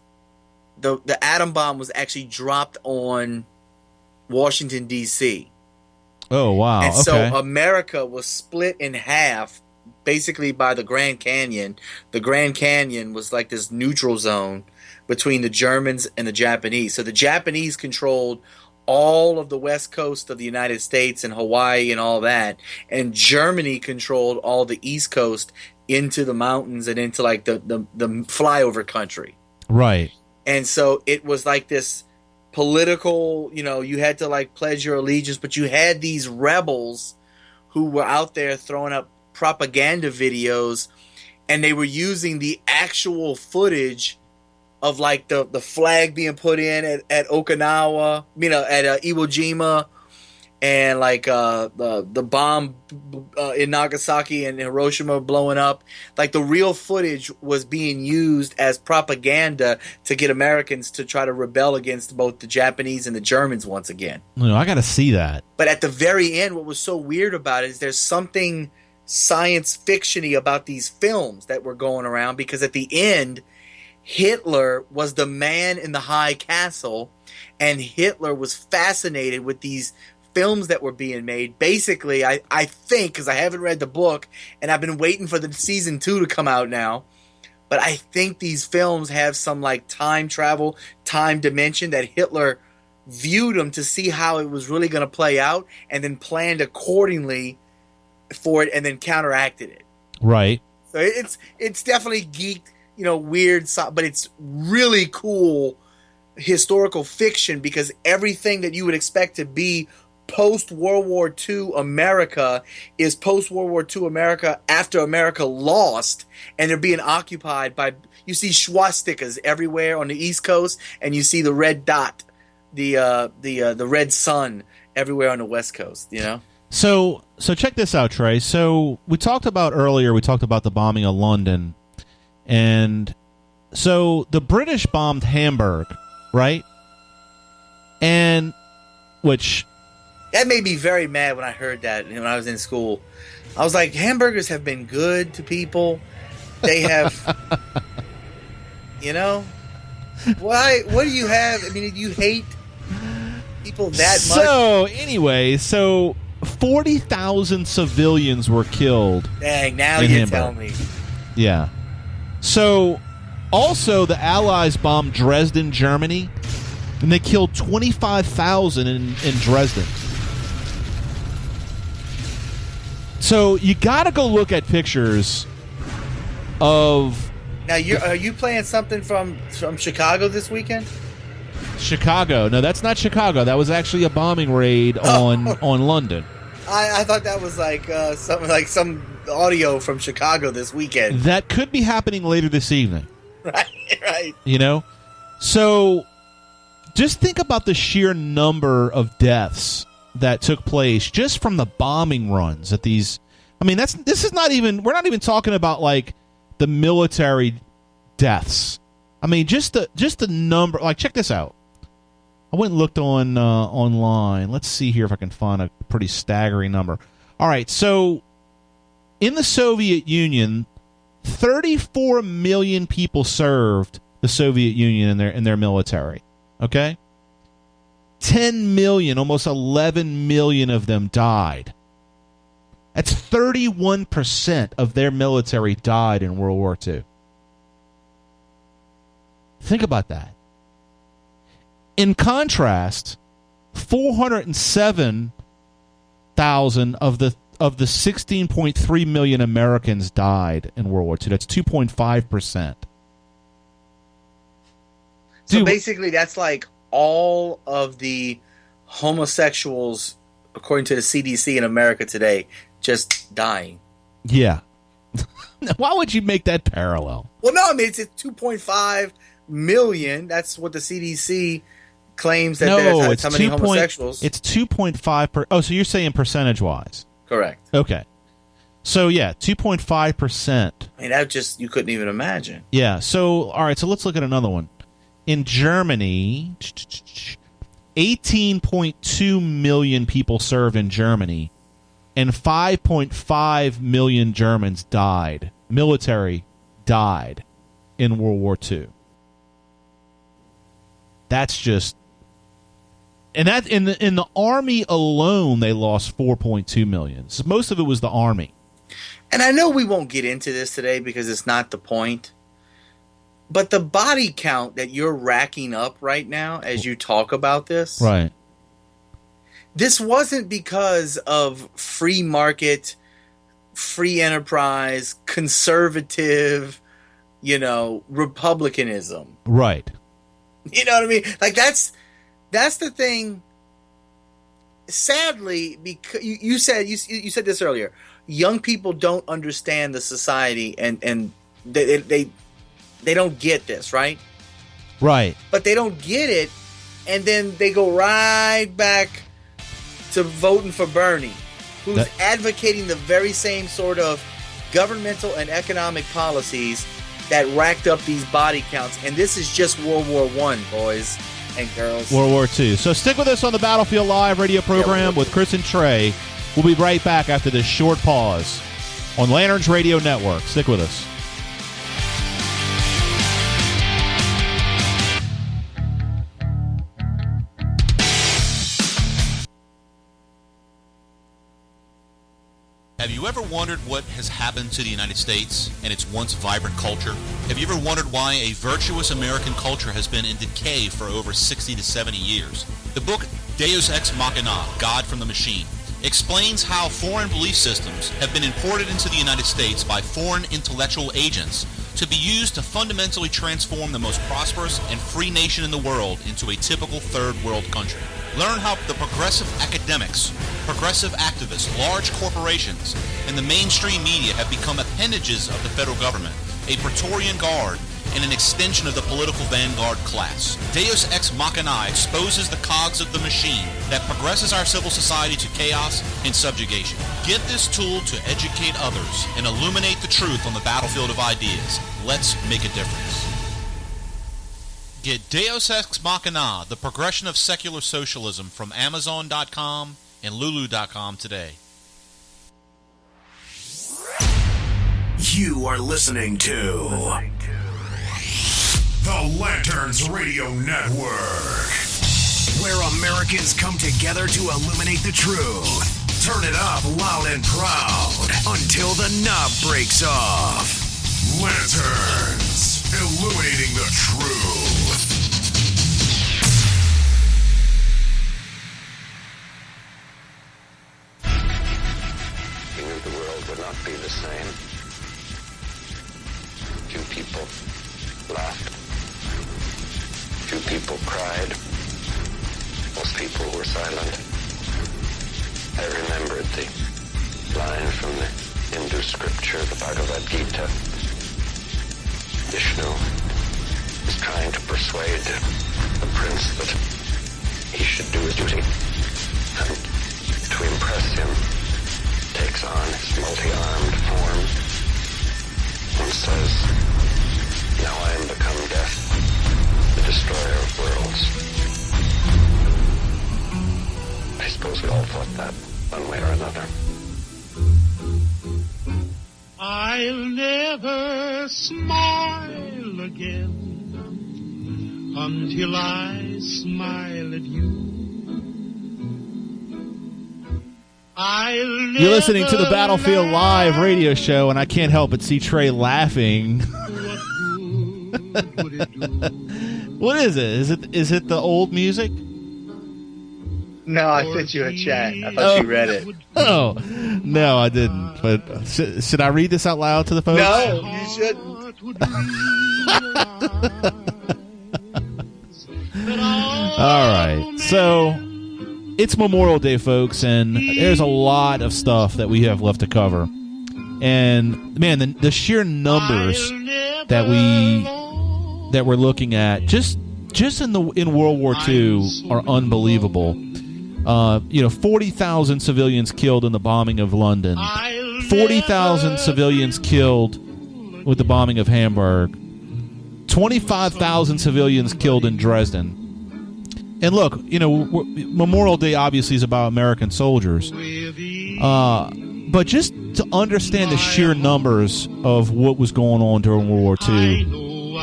the atom bomb was actually dropped on Washington, D.C. Oh, wow. And okay. so America was split in half basically by the Grand Canyon. The Grand Canyon was like this neutral zone between the Germans and the Japanese. So the Japanese controlled all of the west coast of the United States and Hawaii and all that, and Germany controlled all the east coast into the mountains and into like the flyover country. Right. And so it was like this political, you had to like pledge your allegiance, but you had these rebels who were out there throwing up propaganda videos, and they were using the actual footage of like the flag being put in at Okinawa, at Iwo Jima, and like the bomb in Nagasaki and Hiroshima blowing up. Like the real footage was being used as propaganda to get Americans to try to rebel against both the Japanese and the Germans once again. I got to see that. But at the very end, what was so weird about it is there's something science fiction-y about these films that were going around, because at the end, Hitler was the man in the high castle, and Hitler was fascinated with these films that were being made. Basically, I think, because I haven't read the book, and I've been waiting for the season 2 to come out now, but I think these films have some like time travel, time dimension that Hitler viewed them to see how it was really going to play out, and then planned accordingly for it, and then counteracted it. Right. So it's definitely geeked, weird, but it's really cool historical fiction, because everything that you would expect to be post-World War II America is post-World War II America after America lost, and they're being occupied by, you see swastikas everywhere on the East Coast, and you see the red dot, the red sun everywhere on the West Coast, So check this out, Trey. So we talked about the bombing of London, and so the British bombed Hamburg, right? And which that made me very mad when I heard that when I was in school. I was like, hamburgers have been good to people. They have, why? What do you have? I mean, you hate people that much? So anyway, 40,000 civilians were killed. Dang, now in you Hamburg. tell me. Yeah. So, also, the Allies bombed Dresden, Germany, and they killed 25,000 in Dresden. So, you got to go look at pictures of... Now, are you playing something from Chicago this weekend? Chicago. No, that's not Chicago. That was actually a bombing raid on London. I thought that was some audio from Chicago this weekend. That could be happening later this evening. Right. So just think about the sheer number of deaths that took place just from the bombing runs at these. I mean, we're not even talking about like the military deaths. I mean, just the number. Like, check this out. I went and looked online. Let's see here if I can find a pretty staggering number. All right, so in the Soviet Union, 34 million people served the Soviet Union in their military. Okay? 10 million, almost 11 million of them died. That's 31% of their military died in World War II. Think about that. In contrast, 407,000 of the 16.3 million Americans died in World War II. That's 2.5%. So basically, that's like all of the homosexuals, according to the CDC in America today, just dying. Yeah. Why would you make that parallel? Well, no, I mean, it's 2.5 million. That's what the CDC claims that there's how many homosexuals. It's 2.5 Oh, so you're saying percentage-wise? Correct. Okay. So, yeah, 2.5%. I mean, that just, you couldn't even imagine. Yeah. So, all right, so let's look at another one. In Germany, 18.2 million people served in Germany, and 5.5 million Germans died. Military died in World War II. That's just... And that in the Army alone, they lost 4.2 million. So most of it was the Army. And I know we won't get into this today because it's not the point. But the body count that you're racking up right now as you talk about this, right? This wasn't because of free market, free enterprise, conservative, republicanism. Right. You know what I mean? Like that's the thing. Sadly, because you said this earlier, young people don't understand the society and they don't get this, right? Right. But they don't get it, and then they go right back to voting for Bernie, who's advocating the very same sort of governmental and economic policies that racked up these body counts. And this is just World War I, boys and girls. World War II. So stick with us on the Battlefield Live radio program with Chris and Trey. We'll be right back after this short pause on Lanterns Radio Network. Stick with us. Have you ever wondered what has happened to the United States and its once vibrant culture? Have you ever wondered why a virtuous American culture has been in decay for over 60 to 70 years? The book Deus Ex Machina, God from the Machine, explains how foreign belief systems have been imported into the United States by foreign intellectual agents to be used to fundamentally transform the most prosperous and free nation in the world into a typical third world country. Learn how the progressive academics, progressive activists, large corporations, and the mainstream media have become appendages of the federal government, a Praetorian Guard, and an extension of the political vanguard class. Deus Ex Machina exposes the cogs of the machine that progresses our civil society to chaos and subjugation. Get this tool to educate others and illuminate the truth on the battlefield of ideas. Let's make a difference. Get Deus Ex Machina, the progression of secular socialism, from Amazon.com and Lulu.com today. You are listening to the Lanterns Radio Network, where Americans come together to illuminate the truth. Turn it up loud and proud until the knob breaks off. Lanterns, illuminating the truth. He knew the world would not be the same. Few people laughed. Few people cried. Most people were silent. I remembered the line from the Hindu scripture, the Bhagavad Gita. Vishnu is trying to persuade the prince that he should do his duty. And to impress him, takes on his multi-armed form and says, "Now I am become death, the destroyer of worlds." I suppose we all thought that one way or another. I'll never smile again until I smile at you. You're listening to the Battlefield Live radio show, and I can't help but see Trey laughing. What is it? Is it the old music? No, I sent you a chat. I thought you read it. Oh, no, I didn't. But should I read this out loud to the folks? No, you shouldn't. All right. So it's Memorial Day, folks, and there's a lot of stuff that we have left to cover. And man, the sheer numbers that we're looking at just in World War II are unbelievable. 40,000 civilians killed in the bombing of London. 40,000 civilians killed with the bombing of Hamburg. 25,000 civilians killed in Dresden. And look, Memorial Day obviously is about American soldiers. But just to understand the sheer numbers of what was going on during World War II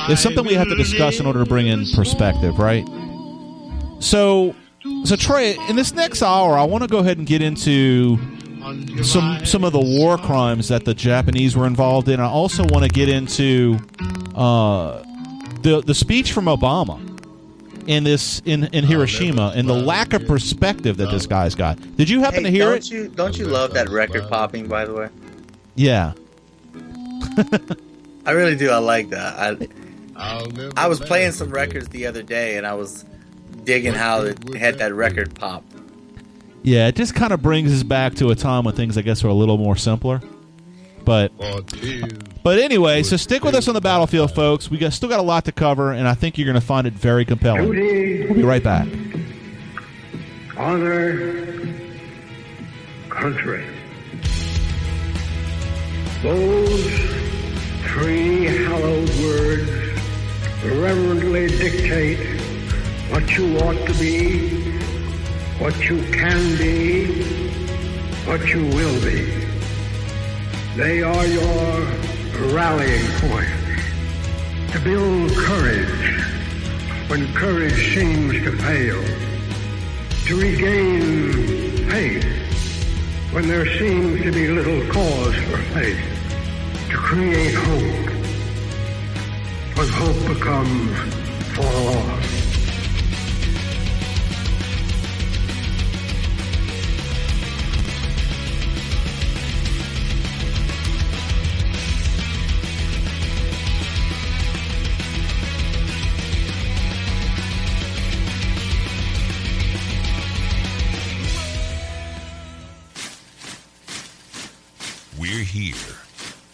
is something we have to discuss in order to bring in perspective, right? So Trey, in this next hour, I want to go ahead and get into some of the war crimes that the Japanese were involved in. I also want to get into the speech from Obama in Hiroshima and the lack of perspective that this guy's got. Did you happen to hear it? Don't you love that record popping, by the way? Yeah. I really do. I like that. I was playing some records the other day, and I was digging how it had that record pop. Yeah, it just kind of brings us back to a time when things, I guess, were a little more simpler. But anyway, so stick with us on the battlefield, folks. Still got a lot to cover, and I think you're going to find it very compelling. We'll be right back. Honor, country. Those three hallowed words reverently dictate what you ought to be, what you can be, what you will be. They are your rallying point to build courage when courage seems to fail, to regain faith when there seems to be little cause for faith, to create hope when hope becomes forlorn. We're here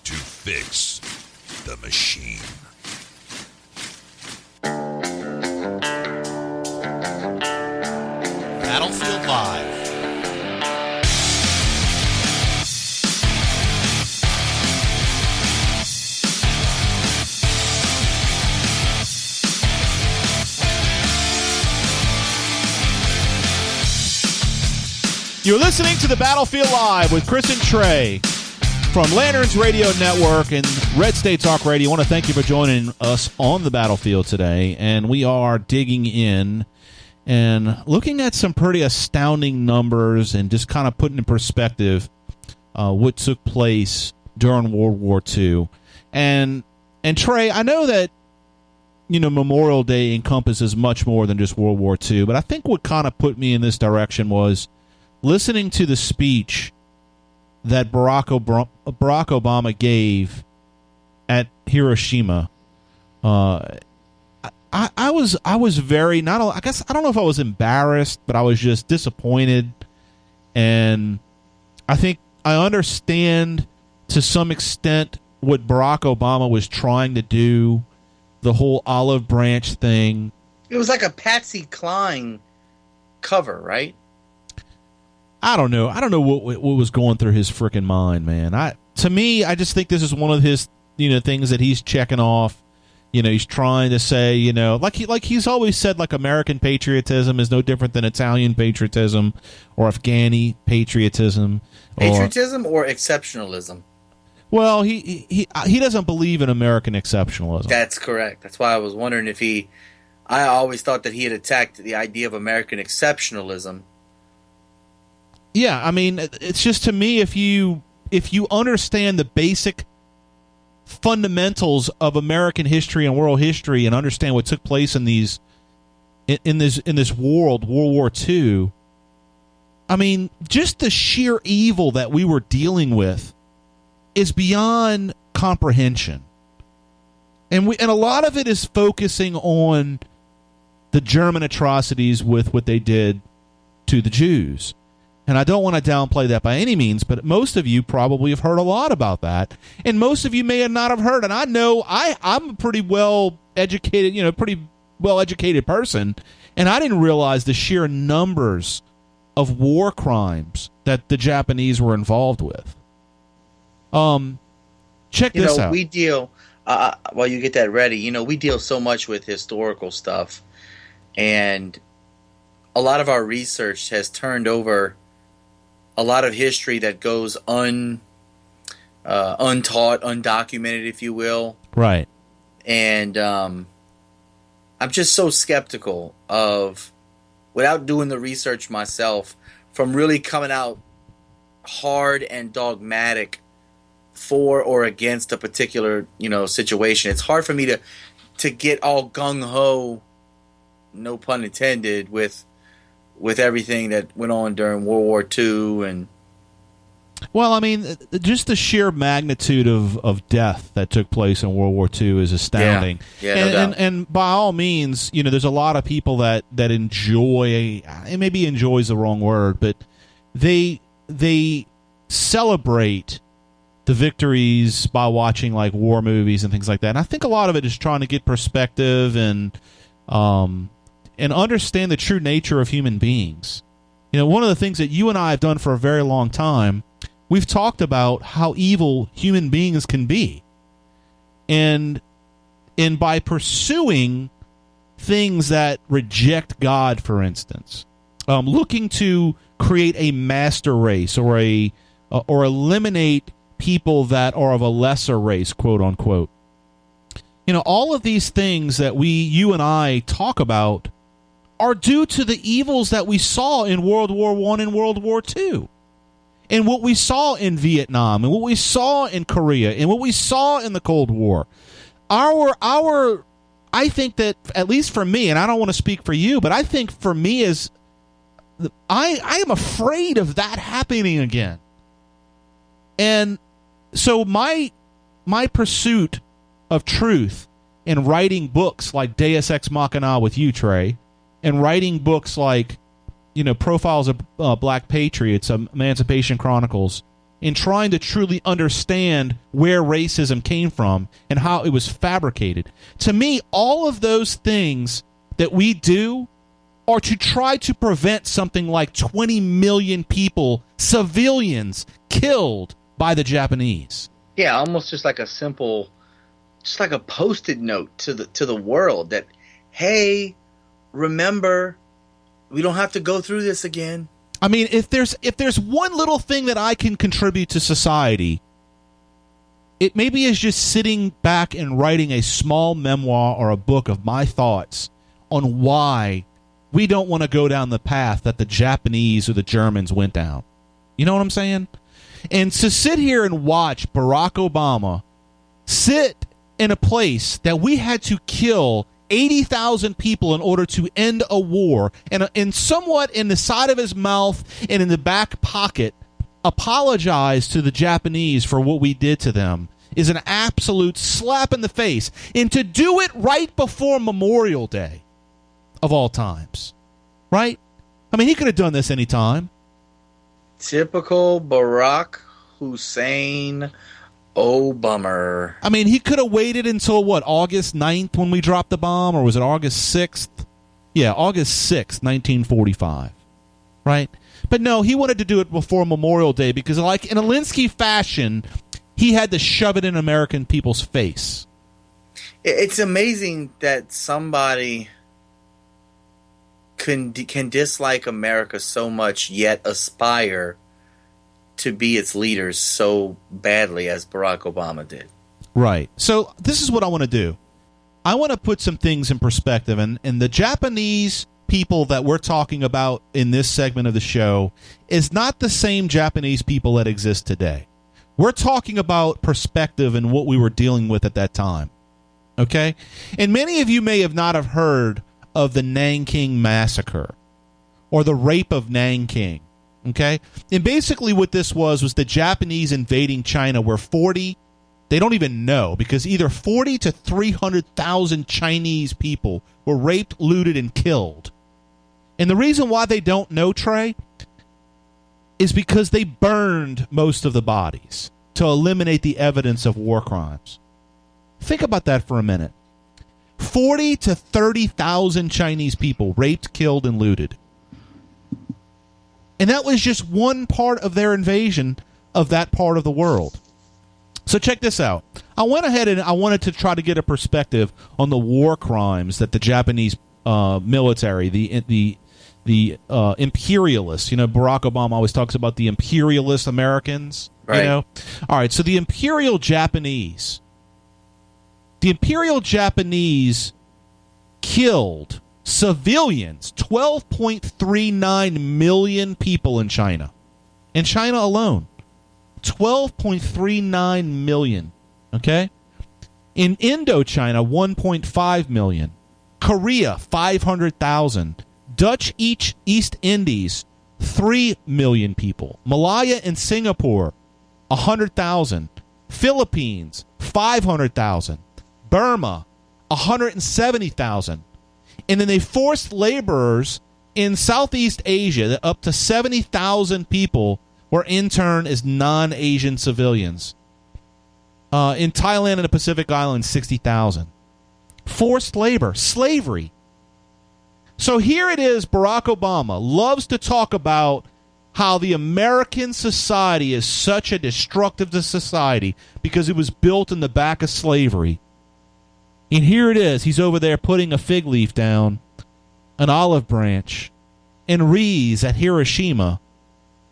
to fix the machine. Battlefield Live. You're listening to the Battlefield Live with Chris and Trey from Lanterns Radio Network and Red State Talk Radio. I want to thank you for joining us on the battlefield today, and we are digging in and looking at some pretty astounding numbers and just kind of putting in perspective what took place during World War II. And Trey, I know that Memorial Day encompasses much more than just World War II, but I think what kind of put me in this direction was listening to the speech that Barack Obama gave at Hiroshima. I was very I guess I don't know if I was embarrassed, but I was just disappointed, and I think I understand to some extent what Barack Obama was trying to do, the whole olive branch thing. It was like a Patsy Cline cover, right? I don't know. I don't know what was going through his freaking mind, man. To me, I just think this is one of his, things that he's checking off. He's trying to say, like he's always said, like American patriotism is no different than Italian patriotism or Afghani patriotism. Patriotism or exceptionalism? Well, he doesn't believe in American exceptionalism. That's correct. That's why I was wondering if I always thought that he had attacked the idea of American exceptionalism. Yeah, I mean, it's just, to me, if you understand the basic fundamentals of American history and world history and understand what took place in this world, World War II, I mean, just the sheer evil that we were dealing with is beyond comprehension. And a lot of it is focusing on the German atrocities with what they did to the Jews. And I don't want to downplay that by any means, but most of you probably have heard a lot about that. And most of you may not have heard. And I know I'm a pretty well-educated, person. And I didn't realize the sheer numbers of war crimes that the Japanese were involved with. Check this out. We deal, while you get that ready, we deal so much with historical stuff. And a lot of our research has turned over a lot of history that goes untaught, undocumented, if you will. Right. And I'm just so skeptical of, without doing the research myself, from really coming out hard and dogmatic for or against a particular, situation. It's hard for me to get all gung-ho, no pun intended, with everything that went on during World War II. And well, I mean, just the sheer magnitude of death that took place in World War II is astounding. And by all means, there's a lot of people that enjoy, and maybe enjoy is the wrong word, but they celebrate the victories by watching like war movies and things like that. And I think a lot of it is trying to get perspective and understand the true nature of human beings. One of the things that you and I have done for a very long time, we've talked about how evil human beings can be. And by pursuing things that reject God, for instance, looking to create a master race or eliminate people that are of a lesser race, quote unquote. All of these things that you and I talk about are due to the evils that we saw in World War I and World War II. And what we saw in Vietnam, and what we saw in Korea, and what we saw in the Cold War, I think that, at least for me, and I don't want to speak for you, but I think for me I am afraid of that happening again. And so my pursuit of truth in writing books like Deus Ex Machina with you, Trey, and writing books like, Profiles of Black Patriots, Emancipation Chronicles, in trying to truly understand where racism came from and how it was fabricated. To me, all of those things that we do are to try to prevent something like 20 million people, civilians, killed by the Japanese. Yeah, almost just like a simple, just like a Post-it note to the world that, hey, remember, we don't have to go through this again. I mean, if there's one little thing that I can contribute to society, it maybe is just sitting back and writing a small memoir or a book of my thoughts on why we don't want to go down the path that the Japanese or the Germans went down. You know what I'm saying? And to sit here and watch Barack Obama sit in a place that we had to kill 80,000 people in order to end a war, and somewhat in the side of his mouth and in the back pocket apologize to the Japanese for what we did to them, is an absolute slap in the face. And to do it right before Memorial Day of all times, right? I mean, he could have done this anytime. Typical Barack Hussein Obama. I mean, he could have waited until, August 9th when we dropped the bomb, or was it August 6th? Yeah, August 6th, 1945, right? But no, he wanted to do it before Memorial Day because, like in Alinsky fashion, he had to shove it in American people's face. It's amazing that somebody can dislike America so much, yet aspire to be its leaders so badly as Barack Obama did. Right. So this is what I want to do. I want to put some things in perspective, and the Japanese people that we're talking about in this segment of the show is not the same Japanese people that exist today. We're talking about perspective and what we were dealing with at that time. Okay? And many of you may have not have heard of the Nanking Massacre or the rape of Nanking. Okay? And basically what this was the Japanese invading China, where they don't even know, because either 40 to 300,000 Chinese people were raped, looted, and killed. And the reason why they don't know, Trey, is because they burned most of the bodies to eliminate the evidence of war crimes. Think about that for a minute. 40 to 30,000 Chinese people raped, killed, and looted. And that was just one part of their invasion of that part of the world. So check this out. I went ahead and I wanted to try to get a perspective on the war crimes that the Japanese military, the imperialists, Barack Obama always talks about the imperialist Americans, right? All right, so the imperial Japanese killed civilians, 12.39 million people in China. In China alone, 12.39 million, okay? In Indochina, 1.5 million. Korea, 500,000. Dutch East Indies, 3 million people. Malaya and Singapore, 100,000. Philippines, 500,000. Burma, 170,000. And then they forced laborers in Southeast Asia, up to 70,000 people were interned as non-Asian civilians. In Thailand and the Pacific Islands, 60,000. Forced labor, slavery. So here it is, Barack Obama loves to talk about how the American society is such a destructive society because it was built in the back of slavery. And here it is, he's over there putting a fig leaf down, an olive branch, and wreaths at Hiroshima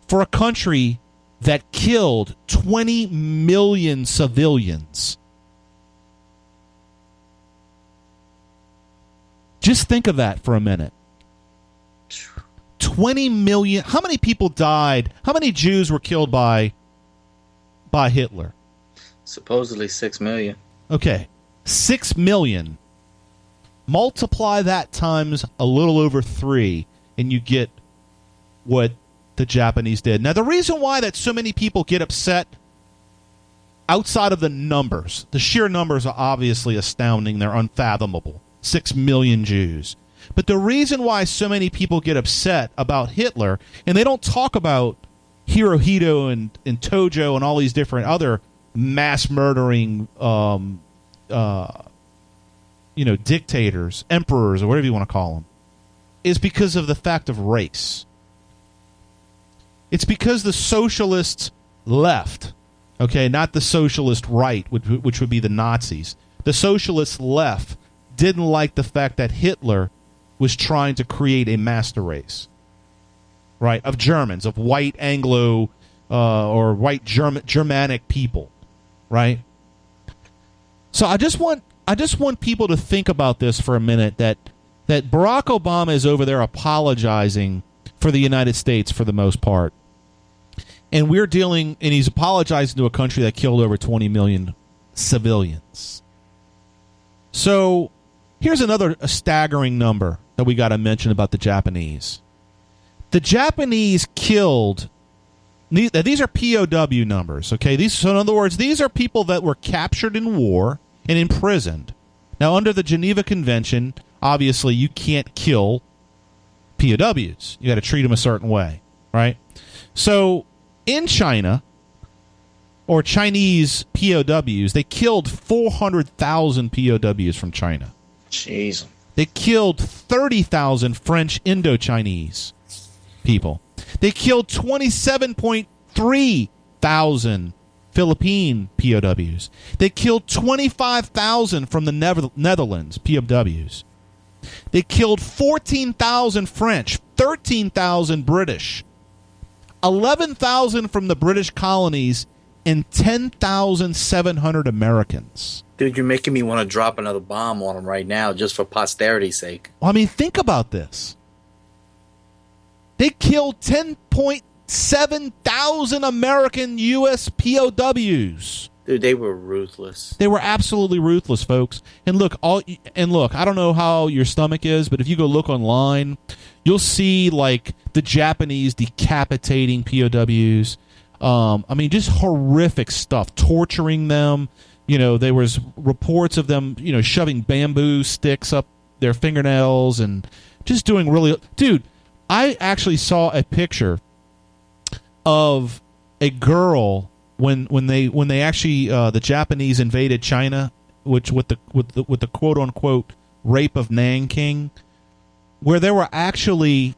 for a country that killed 20 million civilians. Just think of that for a minute. 20 million. How many people died? How many Jews were killed by Hitler? Supposedly 6 million. Okay, 6 million. Multiply that times a little over 3, and you get what the Japanese did. Now, the reason why that so many people get upset outside of the numbers, the sheer numbers are obviously astounding. They're unfathomable. 6 million Jews. But the reason why so many people get upset about Hitler, and they don't talk about Hirohito and Tojo and all these different other mass murdering dictators, emperors, or whatever you want to call them, is because of the fact of race. It's because the socialist left, okay, not the socialist right, which would be the Nazis. The socialist left didn't like the fact that Hitler was trying to create a master race, right, of Germans, of white Anglo or white Germanic people, right? So I just want people to think about this for a minute, that Barack Obama is over there apologizing for the United States for the most part. And he's apologizing to a country that killed over 20 million civilians. So here's another staggering number that we got to mention about the Japanese. The Japanese killed, these are POW numbers, okay? So in other words, these are people that were captured in war and imprisoned. Now, under the Geneva Convention, obviously you can't kill POWs. You got to treat them a certain way, right? So in China, or Chinese POWs, they killed 400,000 POWs from China. Jeez. They killed 30,000 French Indochinese people. They killed 27.3 thousand Philippine POWs. They killed 25,000 from the Netherlands POWs. They killed 14,000 French, 13,000 British, 11,000 from the British colonies, and 10,700 Americans. Dude, you're making me want to drop another bomb on them right now just for posterity's sake. Well, I mean, think about this. They killed 10.7 thousand American U.S. POWs. Dude, they were ruthless. They were absolutely ruthless, folks. And look, I don't know how your stomach is, but if you go look online, you'll see like the Japanese decapitating POWs. I mean, just horrific stuff, torturing them. You know, there was reports of them, shoving bamboo sticks up their fingernails and just doing really. Dude, I actually saw a picture of a girl when they actually the Japanese invaded China, which with the quote unquote rape of Nanking, where they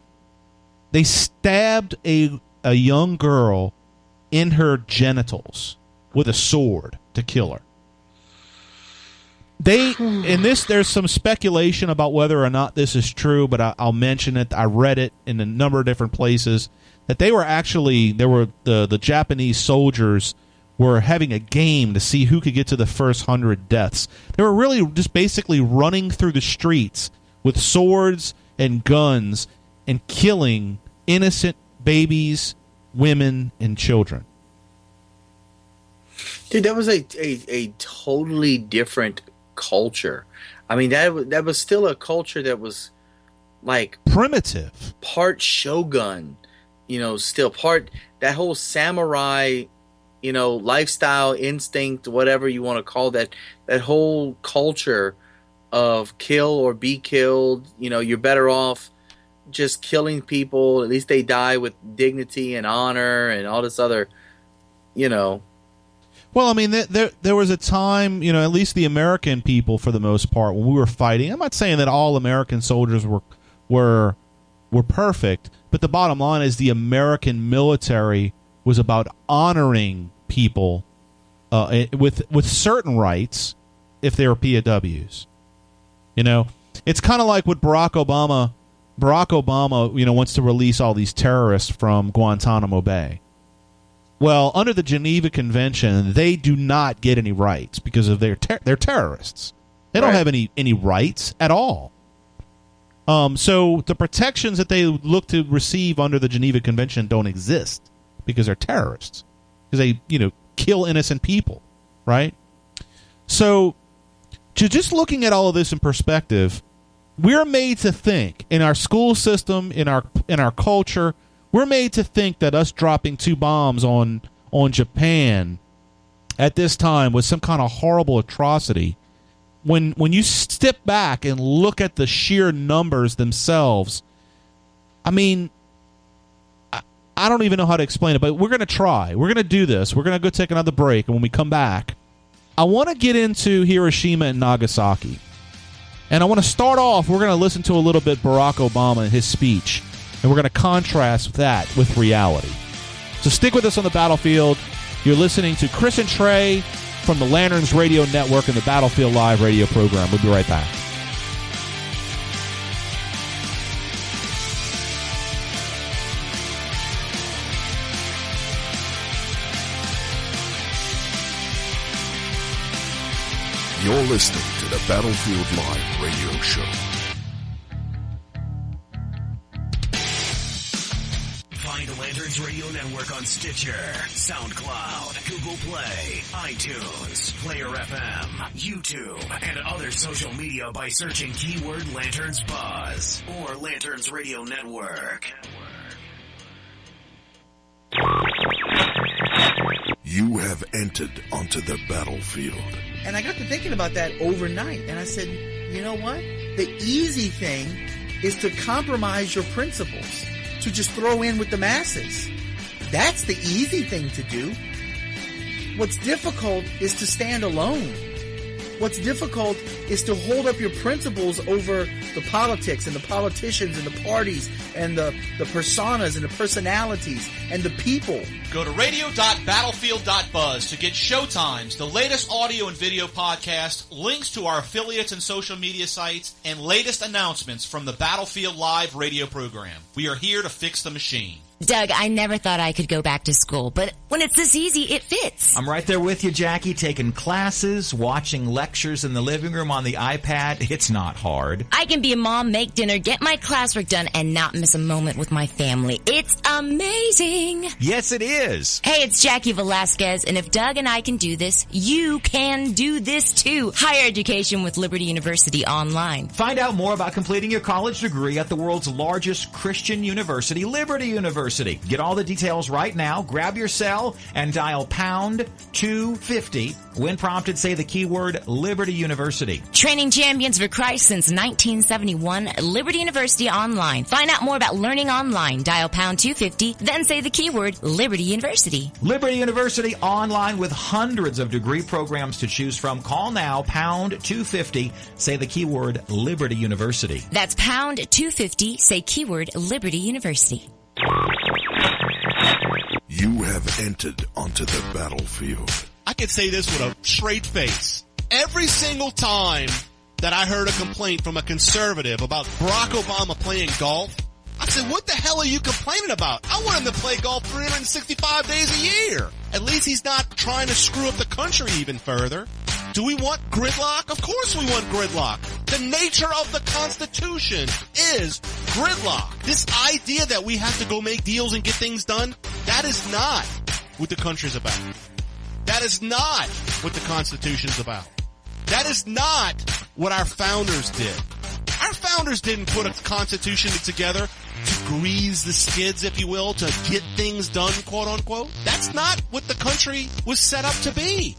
stabbed a young girl in her genitals with a sword to kill her. There's some speculation about whether or not this is true, but I'll mention it. I read it in a number of different places that the Japanese soldiers were having a game to see who could get to the first 100 deaths. They were really just basically running through the streets with swords and guns and killing innocent babies, women, and children. Dude, that was a totally different culture. I mean, that was still a culture that was like primitive, part shogun, still part that whole samurai, lifestyle, instinct, whatever you want to call that whole culture of kill or be killed. You're better off just killing people. At least they die with dignity and honor and all this other, Well, I mean, there was a time, at least the American people, for the most part, when we were fighting. I'm not saying that all American soldiers were perfect, but the bottom line is the American military was about honoring people with certain rights if they were POWs. It's kind of like what Barack Obama, wants to release all these terrorists from Guantanamo Bay. Well, under the Geneva Convention, they do not get any rights because of they're terrorists. They don't have any rights at all. So the protections that they look to receive under the Geneva Convention don't exist because they're terrorists, because they, kill innocent people, right? So just looking at all of this in perspective, we're made to think in our school system, in our culture, we're made to think that us dropping 2 bombs on Japan at this time was some kind of horrible atrocity. When you step back and look at the sheer numbers themselves, I mean, I don't even know how to explain it, but we're going to try. We're going to do this. We're going to go take another break, and when we come back, I want to get into Hiroshima and Nagasaki. And I want to start off, we're going to listen to a little bit Barack Obama and his speech, and we're going to contrast that with reality. So stick with us on the battlefield. You're listening to Chris and Trey from the Lanterns Radio Network and the Battlefield Live radio program. We'll be right back. You're listening to the Battlefield Live radio show. Find the Lanterns Radio Network on Stitcher, SoundCloud, Google Play, iTunes, Player FM, YouTube, and other social media by searching keyword Lanterns Buzz or Lanterns Radio Network. You have entered onto the battlefield. And I got to thinking about that overnight, and I said, you know what? The easy thing is to compromise your principles, to just throw in with the masses. That's the easy thing to do. What's difficult is to stand alone. What's difficult is to hold up your principles over the politics and the politicians and the parties and the personas and the personalities and the people. Go to radio.battlefield.buzz to get showtimes, the latest audio and video podcast, links to our affiliates and social media sites, and latest announcements from the Battlefield Live radio program. We are here to fix the machine. Doug, I never thought I could go back to school, but when it's this easy, it fits. I'm right there with you, Jackie, taking classes, watching lectures in the living room on the iPad. It's not hard. I can be a mom, make dinner, get my classwork done, and not miss a moment with my family. It's amazing. Yes, it is. Hey, it's Jackie Velasquez, and if Doug and I can do this, you can do this too. Higher education with Liberty University Online. Find out more about completing your college degree at the world's largest Christian university, Liberty University. Get all the details right now. Grab your cell and dial pound 250. When prompted, say the keyword Liberty University. Training champions for Christ since 1971, Liberty University Online. Find out more about learning online. Dial pound 250, then say the keyword Liberty University. Liberty University Online with hundreds of degree programs to choose from. Call now, pound 250. Say the keyword Liberty University. That's pound 250. Say keyword Liberty University. You have entered onto the battlefield. I can say this with a straight face. Every single time that I heard a complaint from a conservative about Barack Obama playing golf, I said, what the hell are you complaining about? I want him to play golf 365 days a year. At least he's not trying to screw up the country even further. Do we want gridlock? Of course we want gridlock. The nature of the Constitution is gridlock. This idea that we have to go make deals and get things done, that is not what the country's about. That is not what the Constitution's about. That is not what our founders did. Our founders didn't put a Constitution together to grease the skids, if you will, to get things done, quote unquote. That's not what the country was set up to be.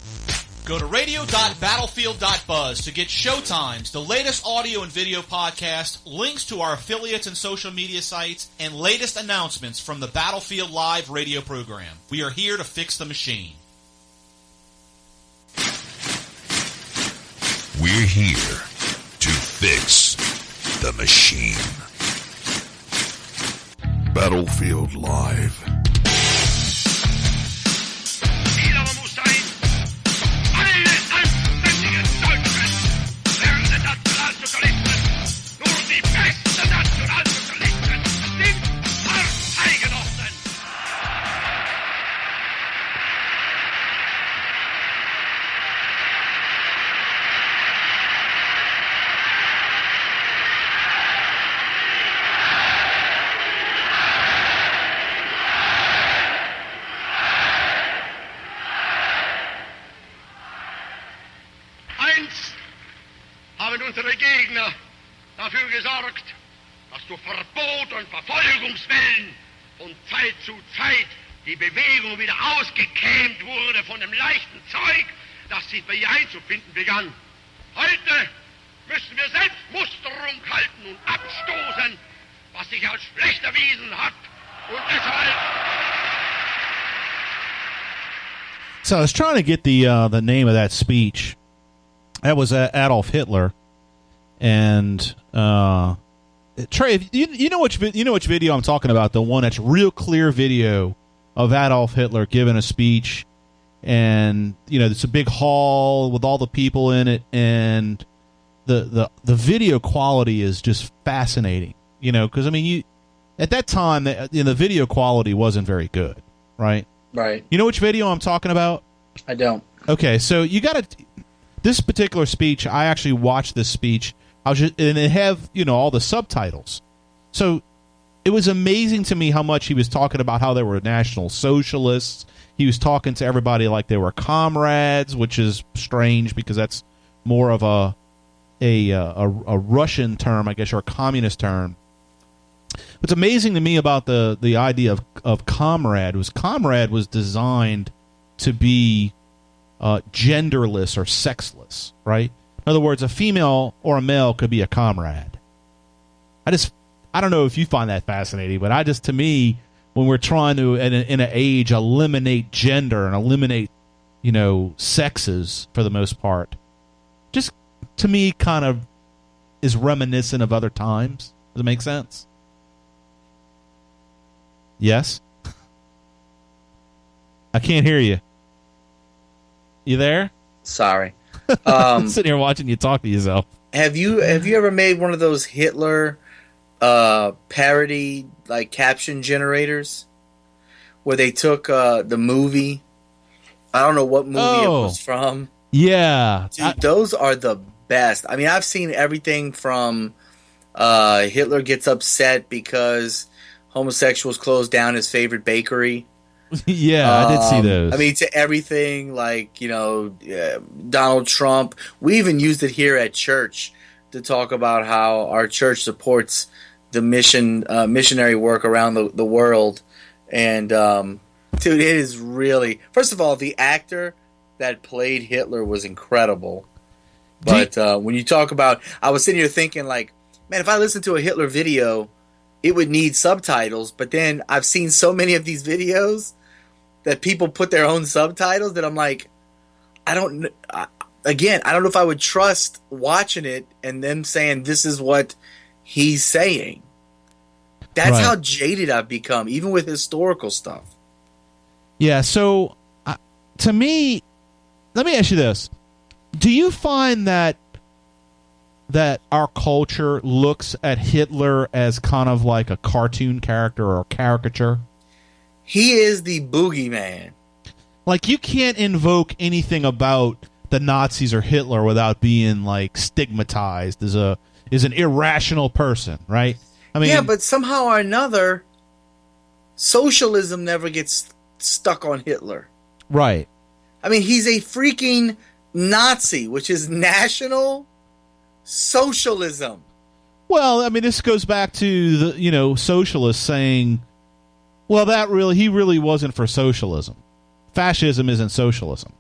Go to radio.battlefield.buzz to get showtimes, the latest audio and video podcast, links to our affiliates and social media sites, and latest announcements from the Battlefield Live radio program. We are here to fix the machine. We're here to fix the machine. Battlefield Live. haben unsere Gegner dafür gesorgt, dass durch Verbot und Verfolgungswellen von Zeit zu Zeit die Bewegung wieder ausgekämmt wurde von dem leichten Zeug, das sich bei ihr einzufinden begann. Heute müssen wir selbst Musterung halten und abstoßen, was sich als schlecht erwiesen hat. Und deshalb... So I was trying to get the name of that speech. That was Adolf Hitler, and Trey, you know which video I'm talking about? The one that's real clear video of Adolf Hitler giving a speech, and it's a big hall with all the people in it, and the video quality is just fascinating. Because at that time the video quality wasn't very good, right? Right. You know which video I'm talking about? I don't. Okay, so you got to... This particular speech, I actually watched this speech. And it have, all the subtitles. So it was amazing to me how much he was talking about how they were National Socialists. He was talking to everybody like they were comrades, which is strange because that's more of a Russian term, I guess, or a communist term. What's amazing to me about the idea of comrade was designed to be genderless or sexless, right? In other words, a female or a male could be a comrade. I don't know if you find that fascinating, but to me, when we're trying to, in an age, eliminate gender and eliminate, sexes for the most part, just to me kind of is reminiscent of other times. Does it make sense? Yes? I can't hear you. You there? Sorry. I'm sitting here watching you talk to yourself. Have you ever made one of those Hitler parody caption generators where they took the movie? I don't know what movie it was from. Yeah. Dude, those are the best. I mean, I've seen everything from Hitler gets upset because homosexuals closed down his favorite bakery. Yeah, I did see those. I mean, to everything Donald Trump. We even used it here at church to talk about how our church supports the missionary work around the world. And dude, it is really, first of all, the actor that played Hitler was incredible. But when you talk about, I was sitting here thinking man, if I listened to a Hitler video, it would need subtitles. But then I've seen so many of these videos that people put their own subtitles that I'm like, I don't know if I would trust watching it and them saying this is what he's saying. That's right. How jaded I've become, even with historical stuff. Yeah, so to me, let me ask you this. Do you find that our culture looks at Hitler as kind of like a cartoon character or a caricature? He is the boogeyman. Like, you can't invoke anything about the Nazis or Hitler without being stigmatized as an irrational person, right? I mean, yeah, but somehow or another, socialism never gets stuck on Hitler. Right. I mean, he's a freaking Nazi, which is National Socialism. Well, I mean, this goes back to the socialists saying, well, he really wasn't for socialism. Fascism isn't socialism.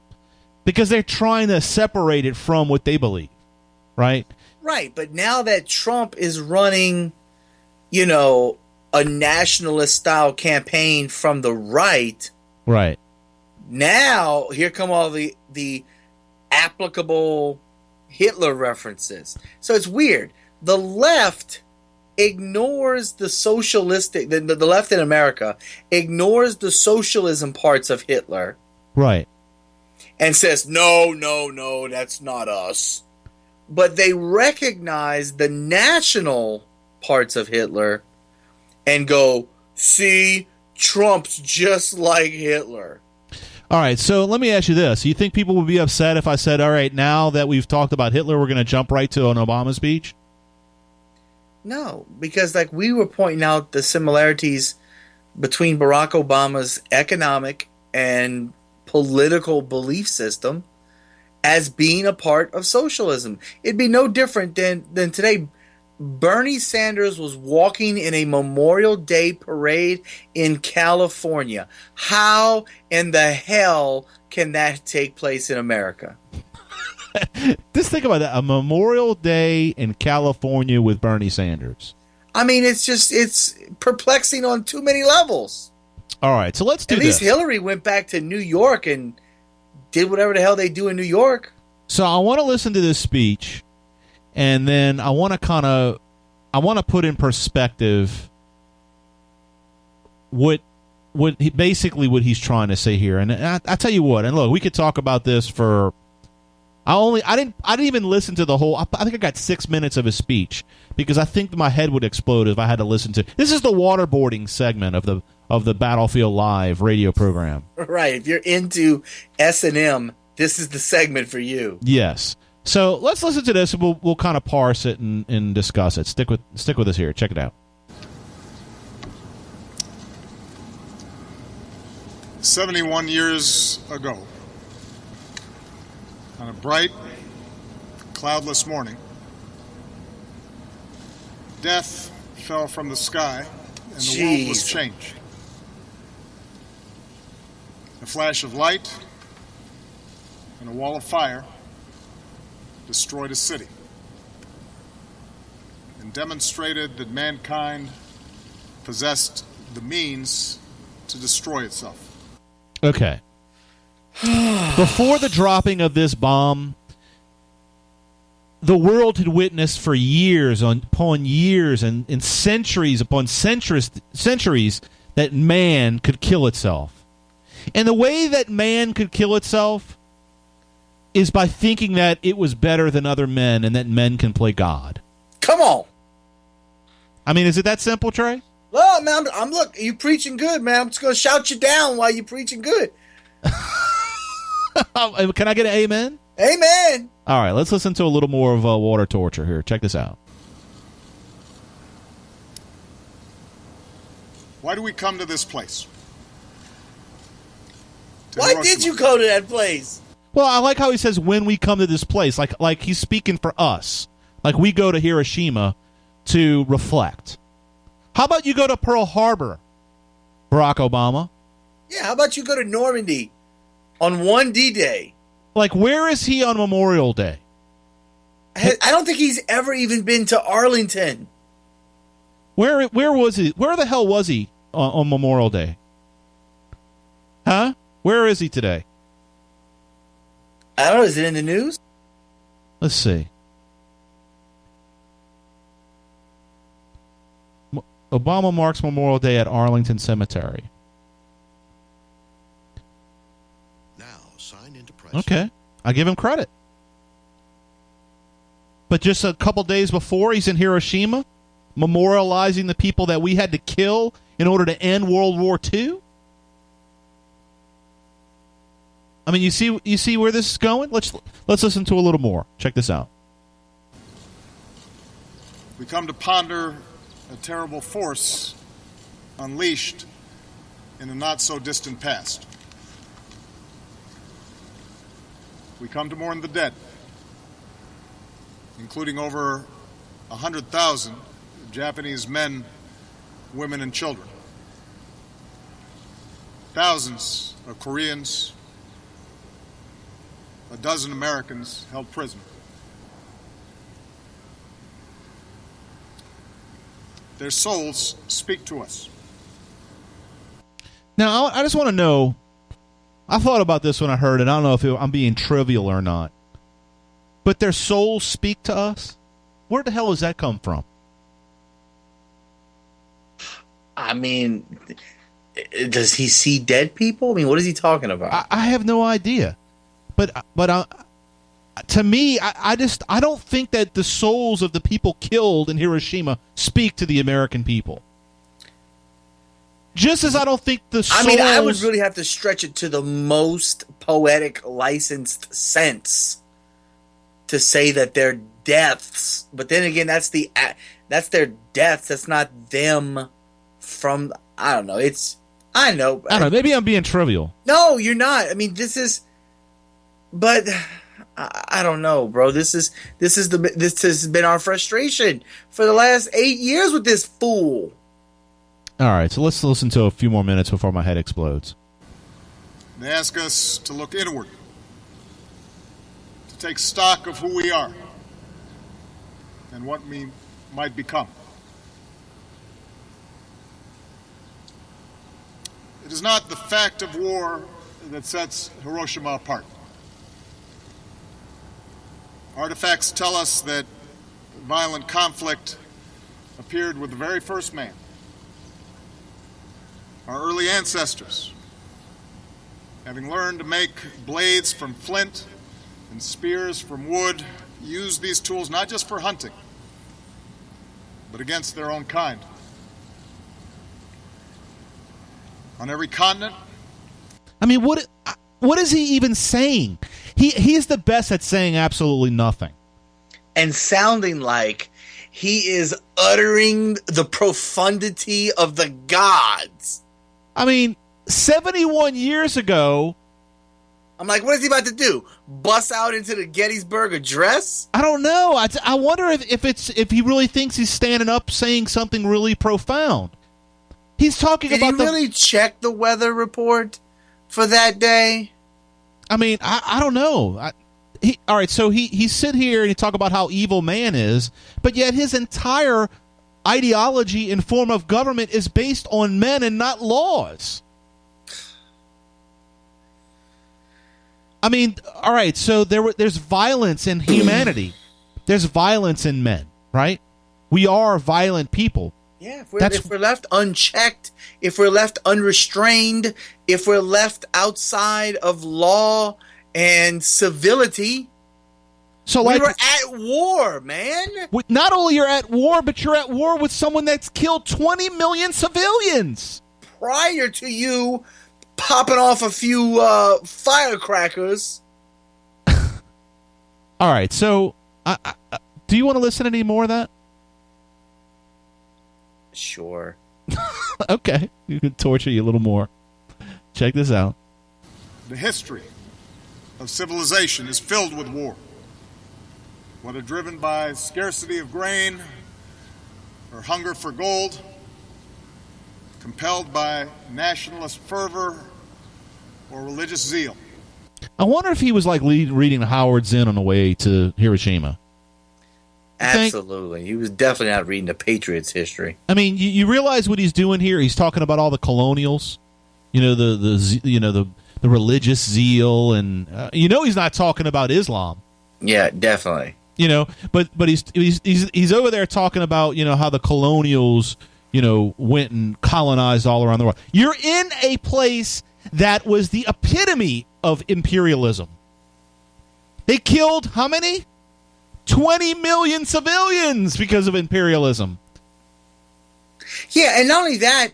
Because they're trying to separate it from what they believe, right? Right, but now that Trump is running, a nationalist-style campaign from the right... Right. Now, here come all the applicable Hitler references. So it's weird. The left ignores the socialistic... The left in America ignores the socialism parts of Hitler. Right. And says, no, that's not us. But they recognize the national parts of Hitler and go, see, Trump's just like Hitler. All right, so let me ask you this. You think people would be upset if I said, all right, now that we've talked about Hitler, we're going to jump right to an Obama speech? No, because we were pointing out the similarities between Barack Obama's economic and political belief system as being a part of socialism. It'd be no different than today. Bernie Sanders was walking in a Memorial Day parade in California. How in the hell can that take place in America? Just think about that. A Memorial Day in California with Bernie Sanders. I mean, it's perplexing on too many levels. All right, so let's do this. At least Hillary went back to New York and did whatever the hell they do in New York. So I want to listen to this speech, and then I want to put in perspective what he's trying to say here. And I tell you what, and look, we could talk about this for. I didn't even listen to the whole. I think I got 6 minutes of his speech because I think my head would explode if I had to listen to. This is the waterboarding segment of the Battlefield Live radio program. Right. If you're into S&M, this is the segment for you. Yes. So let's listen to this, and we'll kind of parse it and discuss it. Stick with us here. Check it out. 71 years ago, on a bright, cloudless morning, death fell from the sky, and the world was changed. A flash of light and a wall of fire destroyed a city and demonstrated that mankind possessed the means to destroy itself. Okay. Before the dropping of this bomb, the world had witnessed for years upon years and centuries upon centuries that man could kill itself. And the way that man could kill itself is by thinking that it was better than other men and that men can play God. Come on. I mean, is it that simple, Trey? Well, man, look, you preaching good, man. I'm just going to shout you down while you're preaching good. Can I get an amen? Amen. All right, let's listen to a little more of water torture here. Check this out. Why do we come to this place? Why did you go to that place? Well, I like how he says when we come to this place, like he's speaking for us. Like we go to Hiroshima to reflect. How about you go to Pearl Harbor, Barack Obama? Yeah, how about you go to Normandy on one D-Day? Like, where is he on Memorial Day? I don't think he's ever even been to Arlington. Where was he? Where the hell was he on Memorial Day? Huh? Where is he today? I don't know. Is it in the news? Let's see. Obama marks Memorial Day at Arlington Cemetery. Now sign into press. Okay. I give him credit. But just a couple days before, he's in Hiroshima, memorializing the people that we had to kill in order to end World War II? I mean, you see where this is going? Let's listen to a little more. Check this out. We come to ponder a terrible force unleashed in a not-so-distant past. We come to mourn the dead, including over 100,000 Japanese men, women, and children. Thousands of Koreans, a dozen Americans held prisoner. Their souls speak to us. Now, I just want to know, I thought about this when I heard it. I don't know if I'm being trivial or not. But their souls speak to us? Where the hell does that come from? I mean, does he see dead people? I mean, what is he talking about? I have no idea. But to me, I don't think that the souls of the people killed in Hiroshima speak to the American people. Just as I don't think the souls... I mean, I would really have to stretch it to the most poetic, licensed sense to say that they're deaths. But then again, that's their deaths. That's not them from... I don't know. I know. Maybe I'm being trivial. No, you're not. I mean, this is... But I don't know, bro. This has been our frustration for the last 8 years with this fool. All right, so let's listen to a few more minutes before my head explodes. They ask us to look inward, to take stock of who we are and what we might become. It is not the fact of war that sets Hiroshima apart. Artifacts tell us that violent conflict appeared with the very first man. Our early ancestors, having learned to make blades from flint and spears from wood, used these tools not just for hunting, but against their own kind. On every continent. I mean, what is he even saying? He's the best at saying absolutely nothing. And sounding like he is uttering the profundity of the gods. I mean, 71 years ago. I'm like, what is he about to do? Bust out into the Gettysburg Address? I don't know. I wonder if he really thinks he's standing up saying something really profound. He's talking about. Did he really check the weather report for that day? I mean, I don't know. All right, so he sit here and he talk about how evil man is, but yet his entire ideology and form of government is based on men and not laws. I mean, all right, so there's violence in humanity. There's violence in men, right? We are violent people. Yeah, if we're left unchecked, if we're left unrestrained, if we're left outside of law and civility, so we were at war, man. Not only you're at war, but you're at war with someone that's killed 20 million civilians. Prior to you popping off a few firecrackers. All right, so do you want to listen to any more of that? Sure. Okay, you can torture you a little more. Check this out. The history of civilization is filled with war. Whether driven by scarcity of grain or hunger for gold, compelled by nationalist fervor or religious zeal. I wonder if he was like reading Howard Zinn on the way to Hiroshima. Absolutely. He was definitely not reading the Patriots' history. I mean, you realize what he's doing here? He's talking about all the colonials, the religious zeal, and he's not talking about Islam. Yeah, definitely. But he's over there talking about how the colonials went and colonized all around the world. You're in a place that was the epitome of imperialism. They killed how many? 20 million civilians because of imperialism. Yeah, and not only that,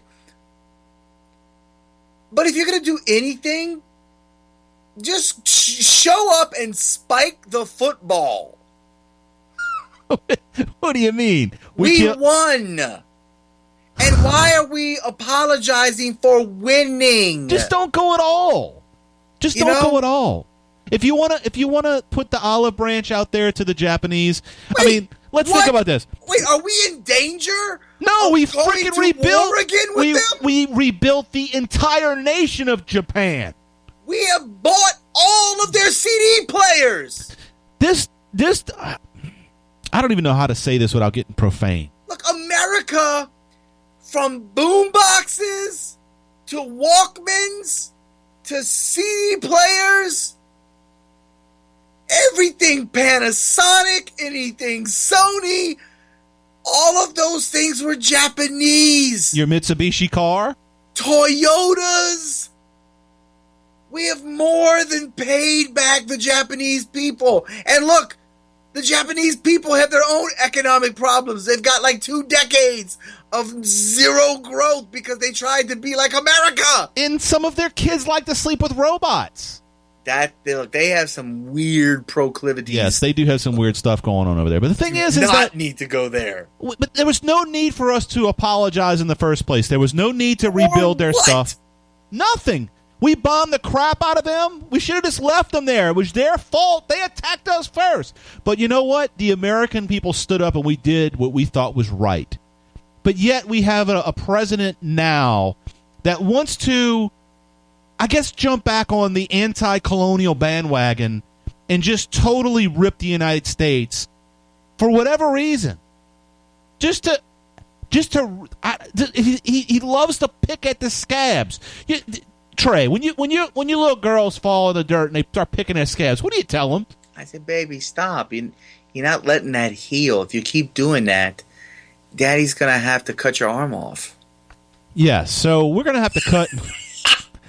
but if you're going to do anything, just show up and spike the football. What do you mean? We won. And why are we apologizing for winning? Just don't go at all. Just don't go at all. If you wanna put the olive branch out there to the Japanese, I mean, let's think about this. Wait, are we in danger? No, we freaking rebuilt. War again with them? We rebuilt the entire nation of Japan. We have bought all of their CD players. This I don't even know how to say this without getting profane. Look, America, from boom boxes to Walkmans to CD players. Everything Panasonic, anything Sony, all of those things were Japanese. Your Mitsubishi car? Toyotas. We have more than paid back the Japanese people. And look, the Japanese people have their own economic problems. They've got like 2 decades of zero growth because they tried to be like America. And some of their kids like to sleep with robots. They have some weird proclivities. Yes, they do have some weird stuff going on over there. But the thing is that need to go there. But there was no need for us to apologize in the first place. There was no need to rebuild their stuff. Nothing. We bombed the crap out of them. We should have just left them there. It was their fault. They attacked us first. But you know what? The American people stood up and we did what we thought was right. But yet we have a president now that wants to, I guess, jump back on the anti-colonial bandwagon and just totally rip the United States for whatever reason. He loves to pick at the scabs. Trey, when you little girls fall in the dirt and they start picking at scabs, what do you tell them? I said, baby, stop. You're not letting that heal. If you keep doing that, Daddy's going to have to cut your arm off. Yeah, so we're going to have to cut...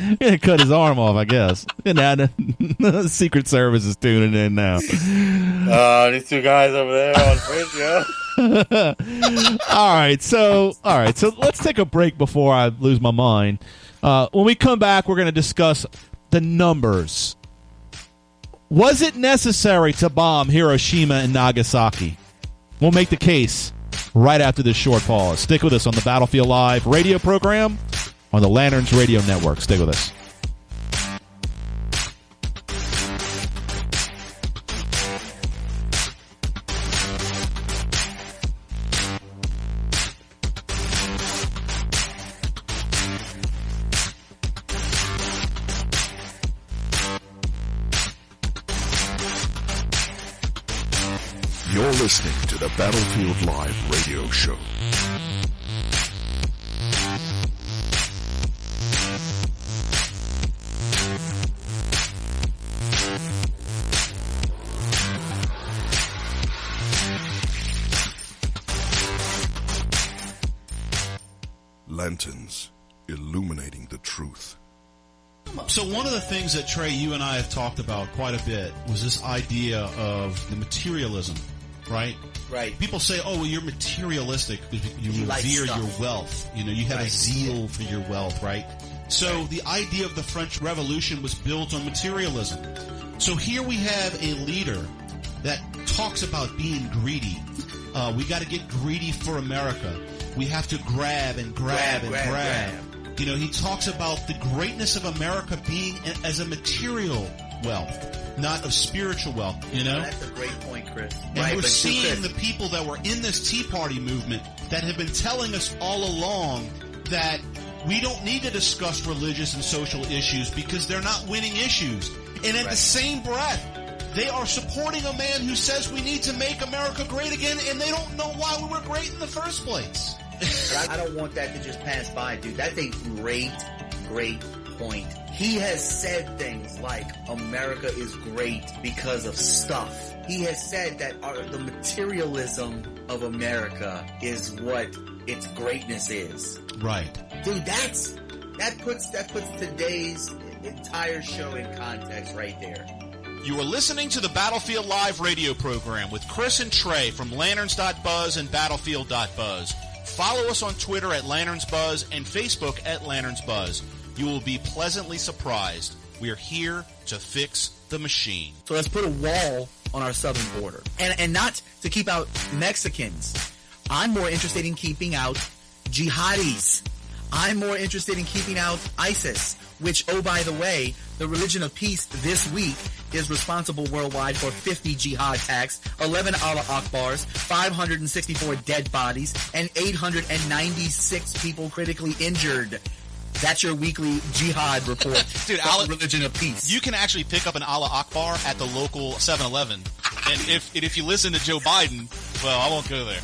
We're going to cut his arm off, I guess. And now the Secret Service is tuning in now. These two guys over there on Twitch, All right, so let's take a break before I lose my mind. When we come back, we're going to discuss the numbers. Was it necessary to bomb Hiroshima and Nagasaki? We'll make the case right after this short pause. Stick with us on the Battlefield Live radio program on the Lanterns Radio Network. Stay with us. You're listening to the Battlefield Live radio show. Lanterns, illuminating the truth. So one of the things that, Trey, you and I have talked about quite a bit was this idea of the materialism, right? Right. People say, oh, well, you're materialistic. You revere your wealth. You know, you have a zeal for your wealth, right? So the idea of the French Revolution was built on materialism. So here we have a leader that talks about being greedy. We got to get greedy for America. We have to grab and grab and grab. You know, he talks about the greatness of America being as a material wealth, not of spiritual wealth, you know? That's a great point, Chris. And we're seeing the people that were in this Tea Party movement that have been telling us all along that we don't need to discuss religious and social issues because they're not winning issues. And at the same breath, they are supporting a man who says we need to make America great again, and they don't know why we were great in the first place. I don't want that to just pass by, dude. That's a great point. He has said things like America is great because of stuff. He has said that the materialism of America is what its greatness is. Right. Dude, that puts today's entire show in context right there. You are listening to the Battlefield Live radio program with Chris and Trey from Lanterns.buzz and Battlefield.buzz. Follow us on Twitter at LanternsBuzz and Facebook at LanternsBuzz. You will be pleasantly surprised. We are here to fix the machine. So let's put a wall on our southern border. And not to keep out Mexicans. I'm more interested in keeping out jihadis. I'm more interested in keeping out ISIS, which, oh, by the way, the Religion of Peace this week is responsible worldwide for 50 jihad attacks, 11 Allah Akbars, 564 dead bodies, and 896 people critically injured. That's your weekly jihad report. Dude, Religion of Peace. You can actually pick up an Allah Akbar at the local 7-Eleven. And if you listen to Joe Biden, well, I won't go there.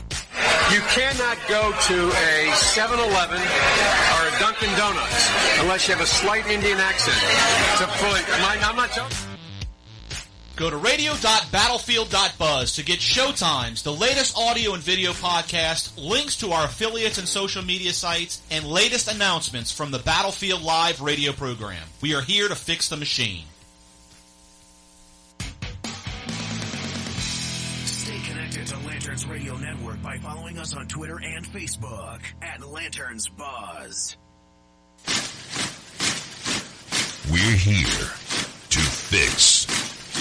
You cannot go to a 7-Eleven or a Dunkin' Donuts unless you have a slight Indian accent. I'm not joking. Go to radio.battlefield.buzz to get showtimes, the latest audio and video podcast, links to our affiliates and social media sites, and latest announcements from the Battlefield Live radio program. We are here to fix the machine. Stay connected to Lanterns Radio Network by following us on Twitter and Facebook at Lanterns Buzz. We're here to fix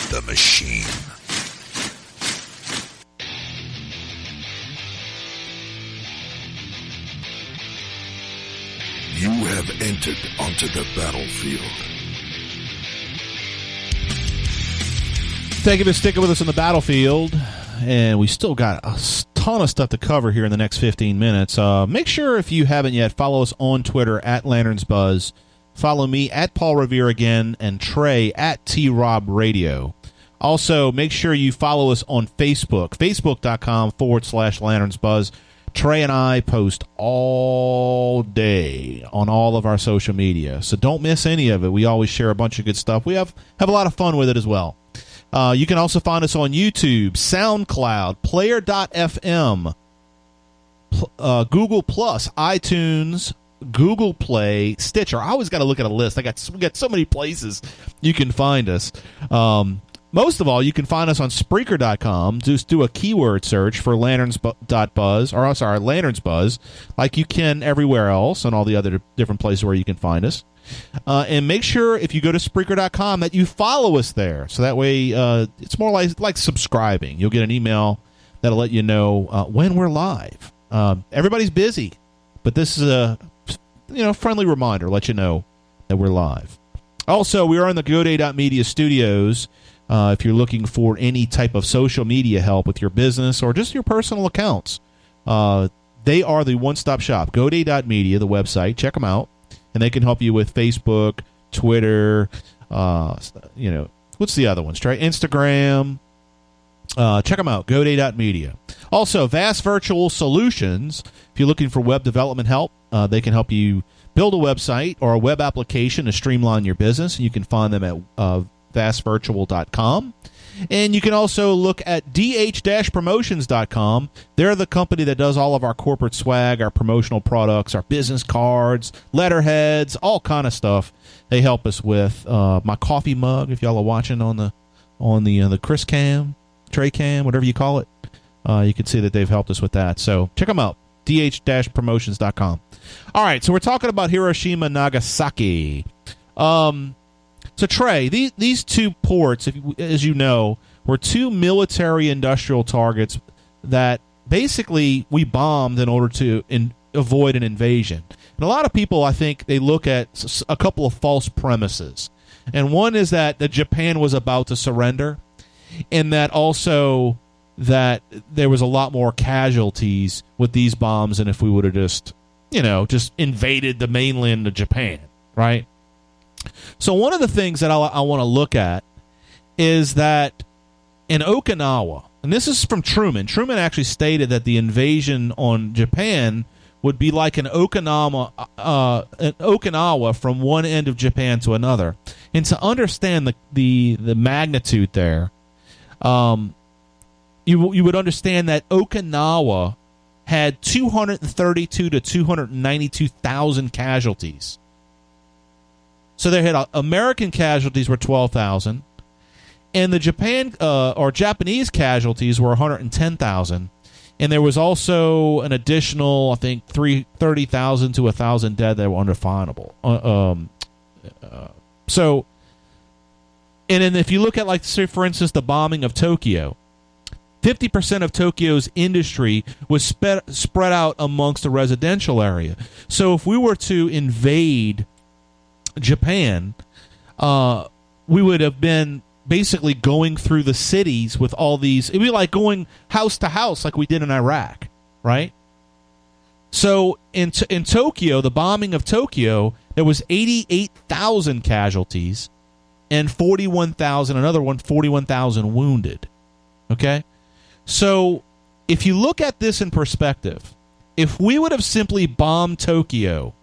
the machine. You have entered onto the battlefield. Thank you for sticking with us on the battlefield. And we still got a ton of stuff to cover here in the next 15 minutes. Make sure, if you haven't yet, follow us on Twitter at LanternsBuzz. Follow me at Paul Revere again, and Trey at TRobRadio. Also, make sure you follow us on Facebook, facebook.com/LanternsBuzz. Trey and I post all day on all of our social media, so don't miss any of it. We always share a bunch of good stuff. We have a lot of fun with it as well. You can also find us on YouTube, SoundCloud, Player.fm, Google Plus, iTunes, Google Play, Stitcher. I always got to look at a list. We got so many places you can find us. Most of all, you can find us on Spreaker.com. Just do a keyword search for Lanterns.buzz, or I'm sorry, Lanterns Buzz, like you can everywhere else and all the other different places where you can find us. And make sure, if you go to Spreaker.com, that you follow us there. So that way, it's more like subscribing. You'll get an email that'll let you know when we're live. Everybody's busy, but this is a friendly reminder, let you know that we're live. Also, we are in the GoDay.media studios. If you're looking for any type of social media help with your business or just your personal accounts, they are the one-stop shop. GoDay.media, the website. Check them out. And they can help you with Facebook, Twitter, what's the other ones? Try Instagram. Check them out, GoDay.media. Also, Vast Virtual Solutions. If you're looking for web development help, they can help you build a website or a web application to streamline your business. You can find them at vastvirtual.com. And you can also look at dh-promotions.com. They're the company that does all of our corporate swag, our promotional products, our business cards, letterheads, all kind of stuff they help us with. My coffee mug, if y'all are watching on the Chris Cam, Trey Cam, whatever you call it, you can see that they've helped us with that. So check them out, dh-promotions.com. All right, so we're talking about Hiroshima, Nagasaki. So, Trey, these two ports, as you know, were two military-industrial targets that basically we bombed in order to avoid an invasion. And a lot of people, I think, they look at a couple of false premises. And one is that Japan was about to surrender, and that also that there was a lot more casualties with these bombs than if we would have just invaded the mainland of Japan, right? So one of the things that I want to look at is that in Okinawa, and this is from Truman. Truman actually stated that the invasion on Japan would be like an Okinawa from one end of Japan to another. And to understand the magnitude there, you would understand that Okinawa had 232 to 292,000 casualties. So they had American casualties were 12,000, and the Japanese casualties were 110,000, and there was also an additional, I think, 30,000 to 1,000 dead that were undefinable. So, and then if you look at, like, say, for instance, the bombing of Tokyo, 50% of Tokyo's industry was spread out amongst the residential area. So if we were to invade Japan, we would have been basically going through the cities with all these. It'd be like going house to house like we did in Iraq, right? So in Tokyo, the bombing of Tokyo, there was 88,000 casualties and 41,000 wounded. Okay? So if you look at this in perspective, if we would have simply bombed Tokyo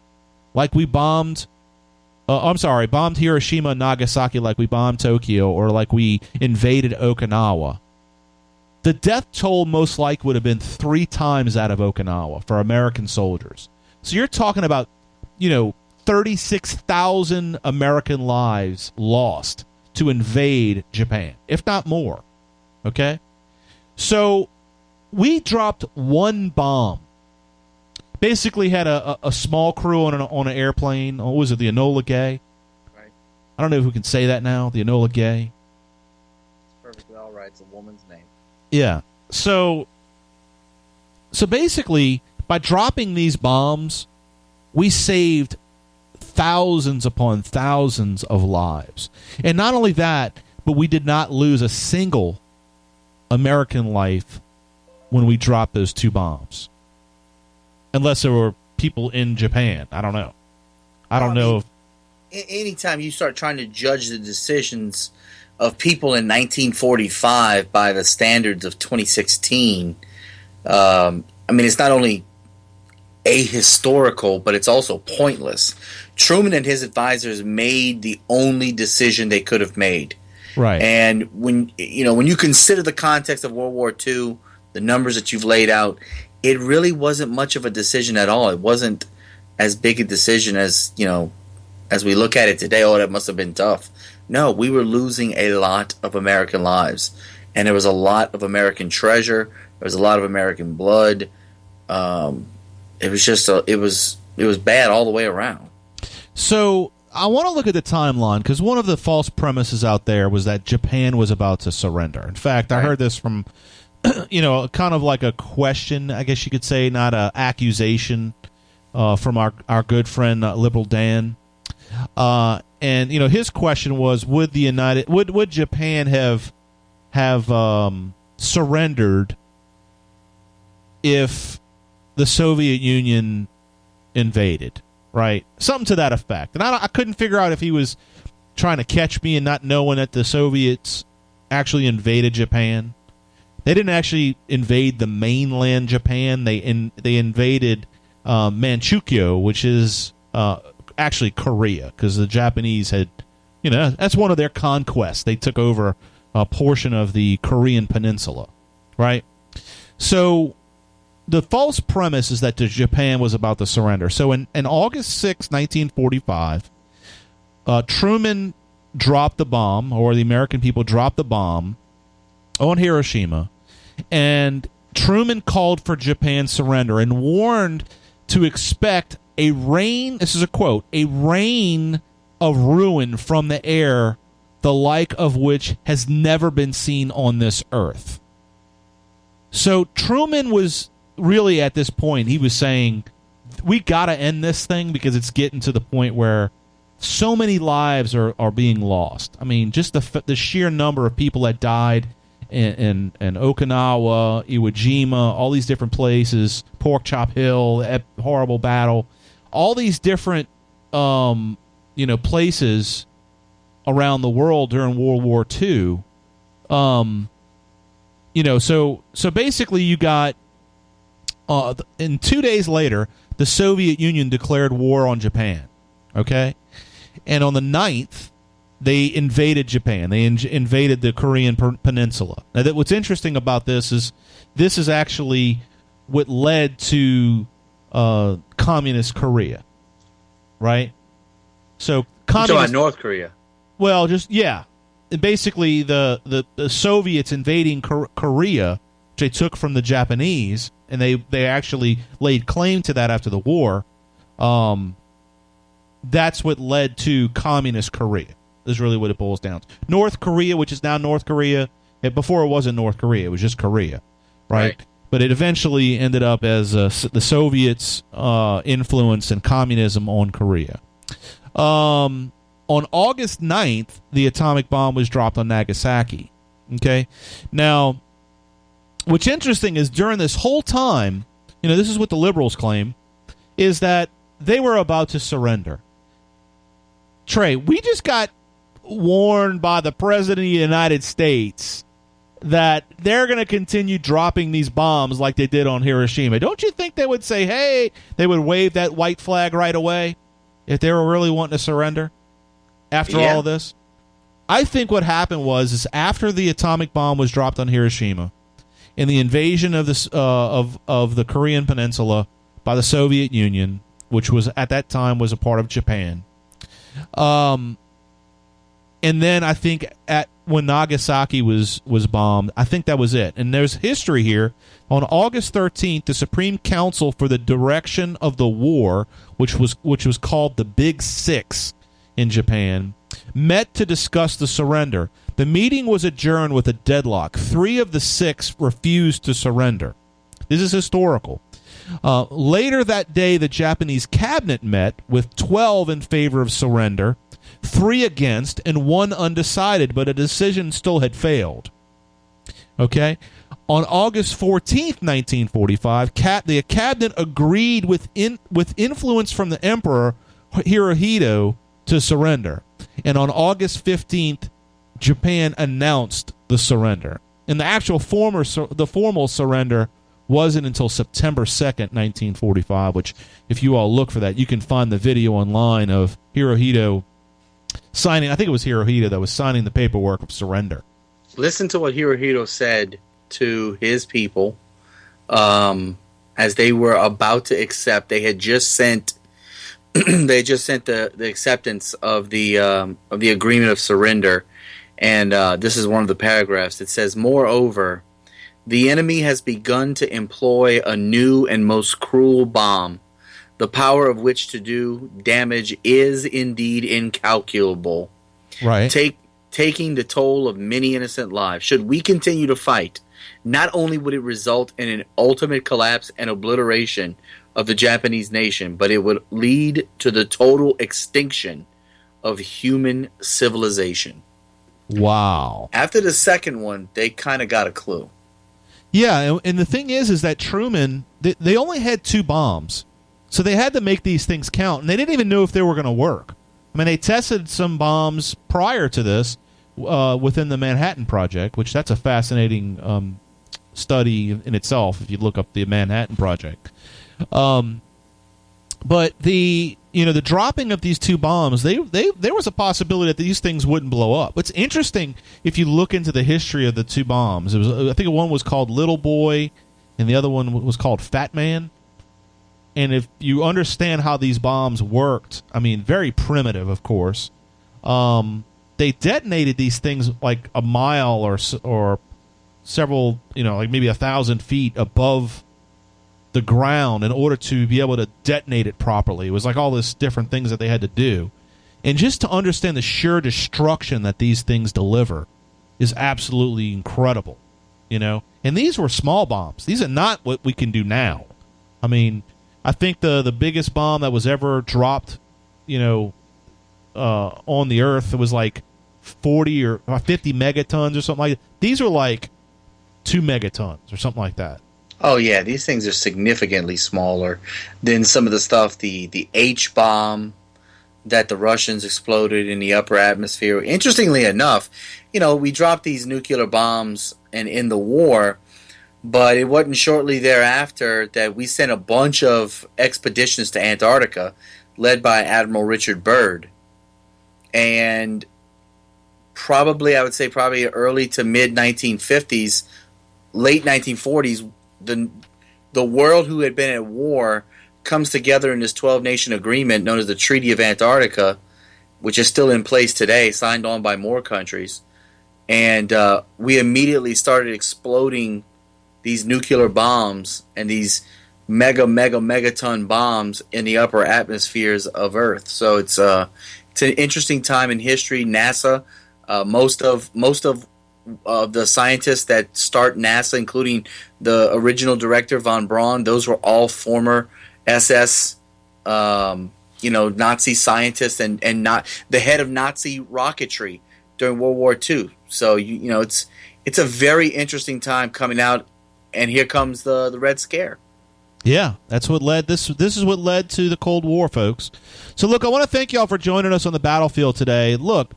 like we bombed Hiroshima and Nagasaki like we bombed Tokyo, or like we invaded Okinawa, the death toll most likely would have been 3 times that of Okinawa for American soldiers. So you're talking about, 36,000 American lives lost to invade Japan, if not more. Okay? So we dropped one bomb. Basically had a small crew on an airplane. What was it, the Enola Gay? Right. I don't know who can say that now, the Enola Gay. It's perfectly all right. It's a woman's name. Yeah. So basically, by dropping these bombs, we saved thousands upon thousands of lives. And not only that, but we did not lose a single American life when we dropped those 2 bombs. Unless there were people in Japan. I don't know. I don't know. Anytime you start trying to judge the decisions of people in 1945 by the standards of 2016, I mean, it's not only ahistorical, but it's also pointless. Truman and his advisors made the only decision they could have made. Right. And when you consider the context of World War II, the numbers that you've laid out, it really wasn't much of a decision at all. It wasn't as big a decision as, as we look at it today. Oh, that must have been tough. No, we were losing a lot of American lives, and there was a lot of American treasure. There was a lot of American blood. It was just it was bad all the way around. So I want to look at the timeline, because one of the false premises out there was that Japan was about to surrender. In fact, I heard this from, kind of like a question, I guess you could say, not an accusation, from our good friend Liberal Dan. And his question was, would Japan have surrendered if the Soviet Union invaded? Right, something to that effect. And I couldn't figure out if he was trying to catch me and not knowing that the Soviets actually invaded Japan. They didn't actually invade the mainland Japan. They invaded Manchukuo, which is actually Korea, because the Japanese had, that's one of their conquests. They took over a portion of the Korean peninsula, right? So the false premise is that Japan was about to surrender. So in August 6, 1945, Truman dropped the bomb, or the American people dropped the bomb on Hiroshima, and Truman called for Japan's surrender and warned to expect a rain, this is a quote, a rain of ruin from the air, the like of which has never been seen on this earth. So Truman was really, at this point, he was saying, we got to end this thing, because it's getting to the point where so many lives are being lost. I mean, just the sheer number of people that died in Okinawa, Iwo Jima, all these different places, Pork Chop Hill, horrible battle, all these different places around the world during World War II. So basically you got, and 2 days later, the Soviet Union declared war on Japan. Okay? And on the 9th, they invaded Japan. They invaded the Korean peninsula. Now, what's interesting about this is actually what led to communist Korea. Right? So, communist. You're talking about North Korea. Well, basically, the Soviets invading Korea, which they took from the Japanese, and they actually laid claim to that after the war. That's what led to communist Korea, is really what it boils down to. North Korea, which is now North Korea, before it wasn't North Korea, it was just Korea, right? But it eventually ended up as the Soviets' influence and communism on Korea. On August 9th, the atomic bomb was dropped on Nagasaki. Okay? Now, what's interesting is during this whole time, this is what the liberals claim, is that they were about to surrender. Trey, we just got warned by the President of the United States that they're going to continue dropping these bombs like they did on Hiroshima. Don't you think they would say, hey, they would wave that white flag right away if they were really wanting to surrender after all of this? I think what happened was after the atomic bomb was dropped on Hiroshima, in the invasion of this of the Korean peninsula by the Soviet Union, which was at that time was a part of Japan, and then I think when Nagasaki was bombed, I think that was it. And there's history here. On August 13th, the Supreme Council for the Direction of the War, which was called the Big Six in Japan, met to discuss the surrender. The meeting was adjourned with a deadlock. 3 of the 6 refused to surrender. This is historical. Later that day, the Japanese cabinet met with 12 in favor of surrender, 3 against, and 1 undecided, but a decision still had failed. Okay? On August 14th, 1945, the cabinet agreed with influence from the Emperor Hirohito to surrender. And on August 15th, Japan announced the surrender. And the actual formal surrender wasn't until September 2nd, 1945, which, if you all look for that, you can find the video online of Hirohito signing. I think it was Hirohito that was signing the paperwork of surrender. Listen to what Hirohito said to his people as they were about to accept. They had just sent the acceptance of the agreement of surrender, and this is one of the paragraphs. It says, "Moreover, the enemy has begun to employ a new and most cruel bomb, the power of which to do damage is indeed incalculable, right? Taking the toll of many innocent lives. Should we continue to fight, not only would it result in an ultimate collapse and obliteration of the Japanese nation, but it would lead to the total extinction of human civilization." Wow. After the second one, they kind of got a clue. Yeah, and the thing is that Truman, they only had 2 bombs, so they had to make these things count, and they didn't even know if they were going to work. I mean, they tested some bombs prior to this within the Manhattan Project, which that's a fascinating study in itself if you look up the Manhattan Project. But the dropping of these 2 bombs, there was a possibility that these things wouldn't blow up. What's interesting, if you look into the history of the 2 bombs, I think one was called Little Boy, and the other one was called Fat Man. And if you understand how these bombs worked, I mean, very primitive, of course. They detonated these things like a mile or several, like maybe 1,000 feet above the ground in order to be able to detonate it properly. It was like all this different things that they had to do. And just to understand the sheer destruction that these things deliver is absolutely incredible, And these were small bombs. These are not what we can do now. I mean, I think the biggest bomb that was ever dropped, on the Earth, it was like 40 or 50 megatons or something like that. These are like 2 megatons or something like that. Oh, yeah, these things are significantly smaller than some of the stuff, the H-bomb that the Russians exploded in the upper atmosphere. Interestingly enough, we dropped these nuclear bombs in the war, but it wasn't shortly thereafter that we sent a bunch of expeditions to Antarctica led by Admiral Richard Byrd. And probably early to mid-1950s, late 1940s, the world who had been at war comes together in this 12-nation agreement known as the Treaty of Antarctica, which is still in place today, signed on by more countries. And we immediately started exploding these nuclear bombs and these megaton bombs in the upper atmospheres of Earth. So it's an interesting time in history. NASA, most of the scientists that start NASA, including the original director von Braun, those were all former SS, Nazi scientists and not the head of Nazi rocketry during World War II. So it's a very interesting time coming out, and here comes the Red Scare. Yeah, that's what led this is what led to the Cold War, folks. So look, I want to thank y'all for joining us on the battlefield today. Look,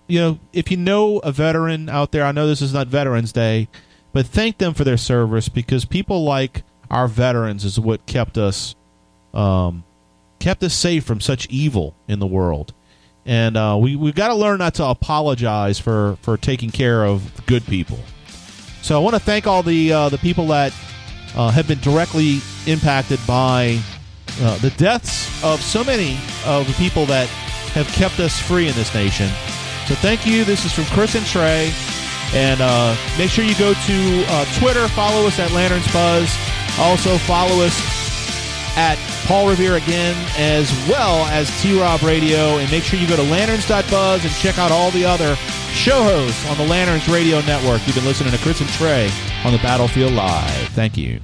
if you know a veteran out there, I know this is not Veterans Day, but thank them for their service, because people like our veterans is what kept us safe from such evil in the world. And we've got to learn not to apologize for taking care of good people. So I want to thank all the people that have been directly impacted by the deaths of so many of the people that have kept us free in this nation. So thank you. This is from Chris and Trey. And make sure you go to Twitter. Follow us at Lanterns Buzz. Also follow us at Paul Revere again, as well as T-Rob Radio. And make sure you go to lanterns.buzz and check out all the other show hosts on the Lanterns Radio Network. You've been listening to Chris and Trey on the Battlefield Live. Thank you.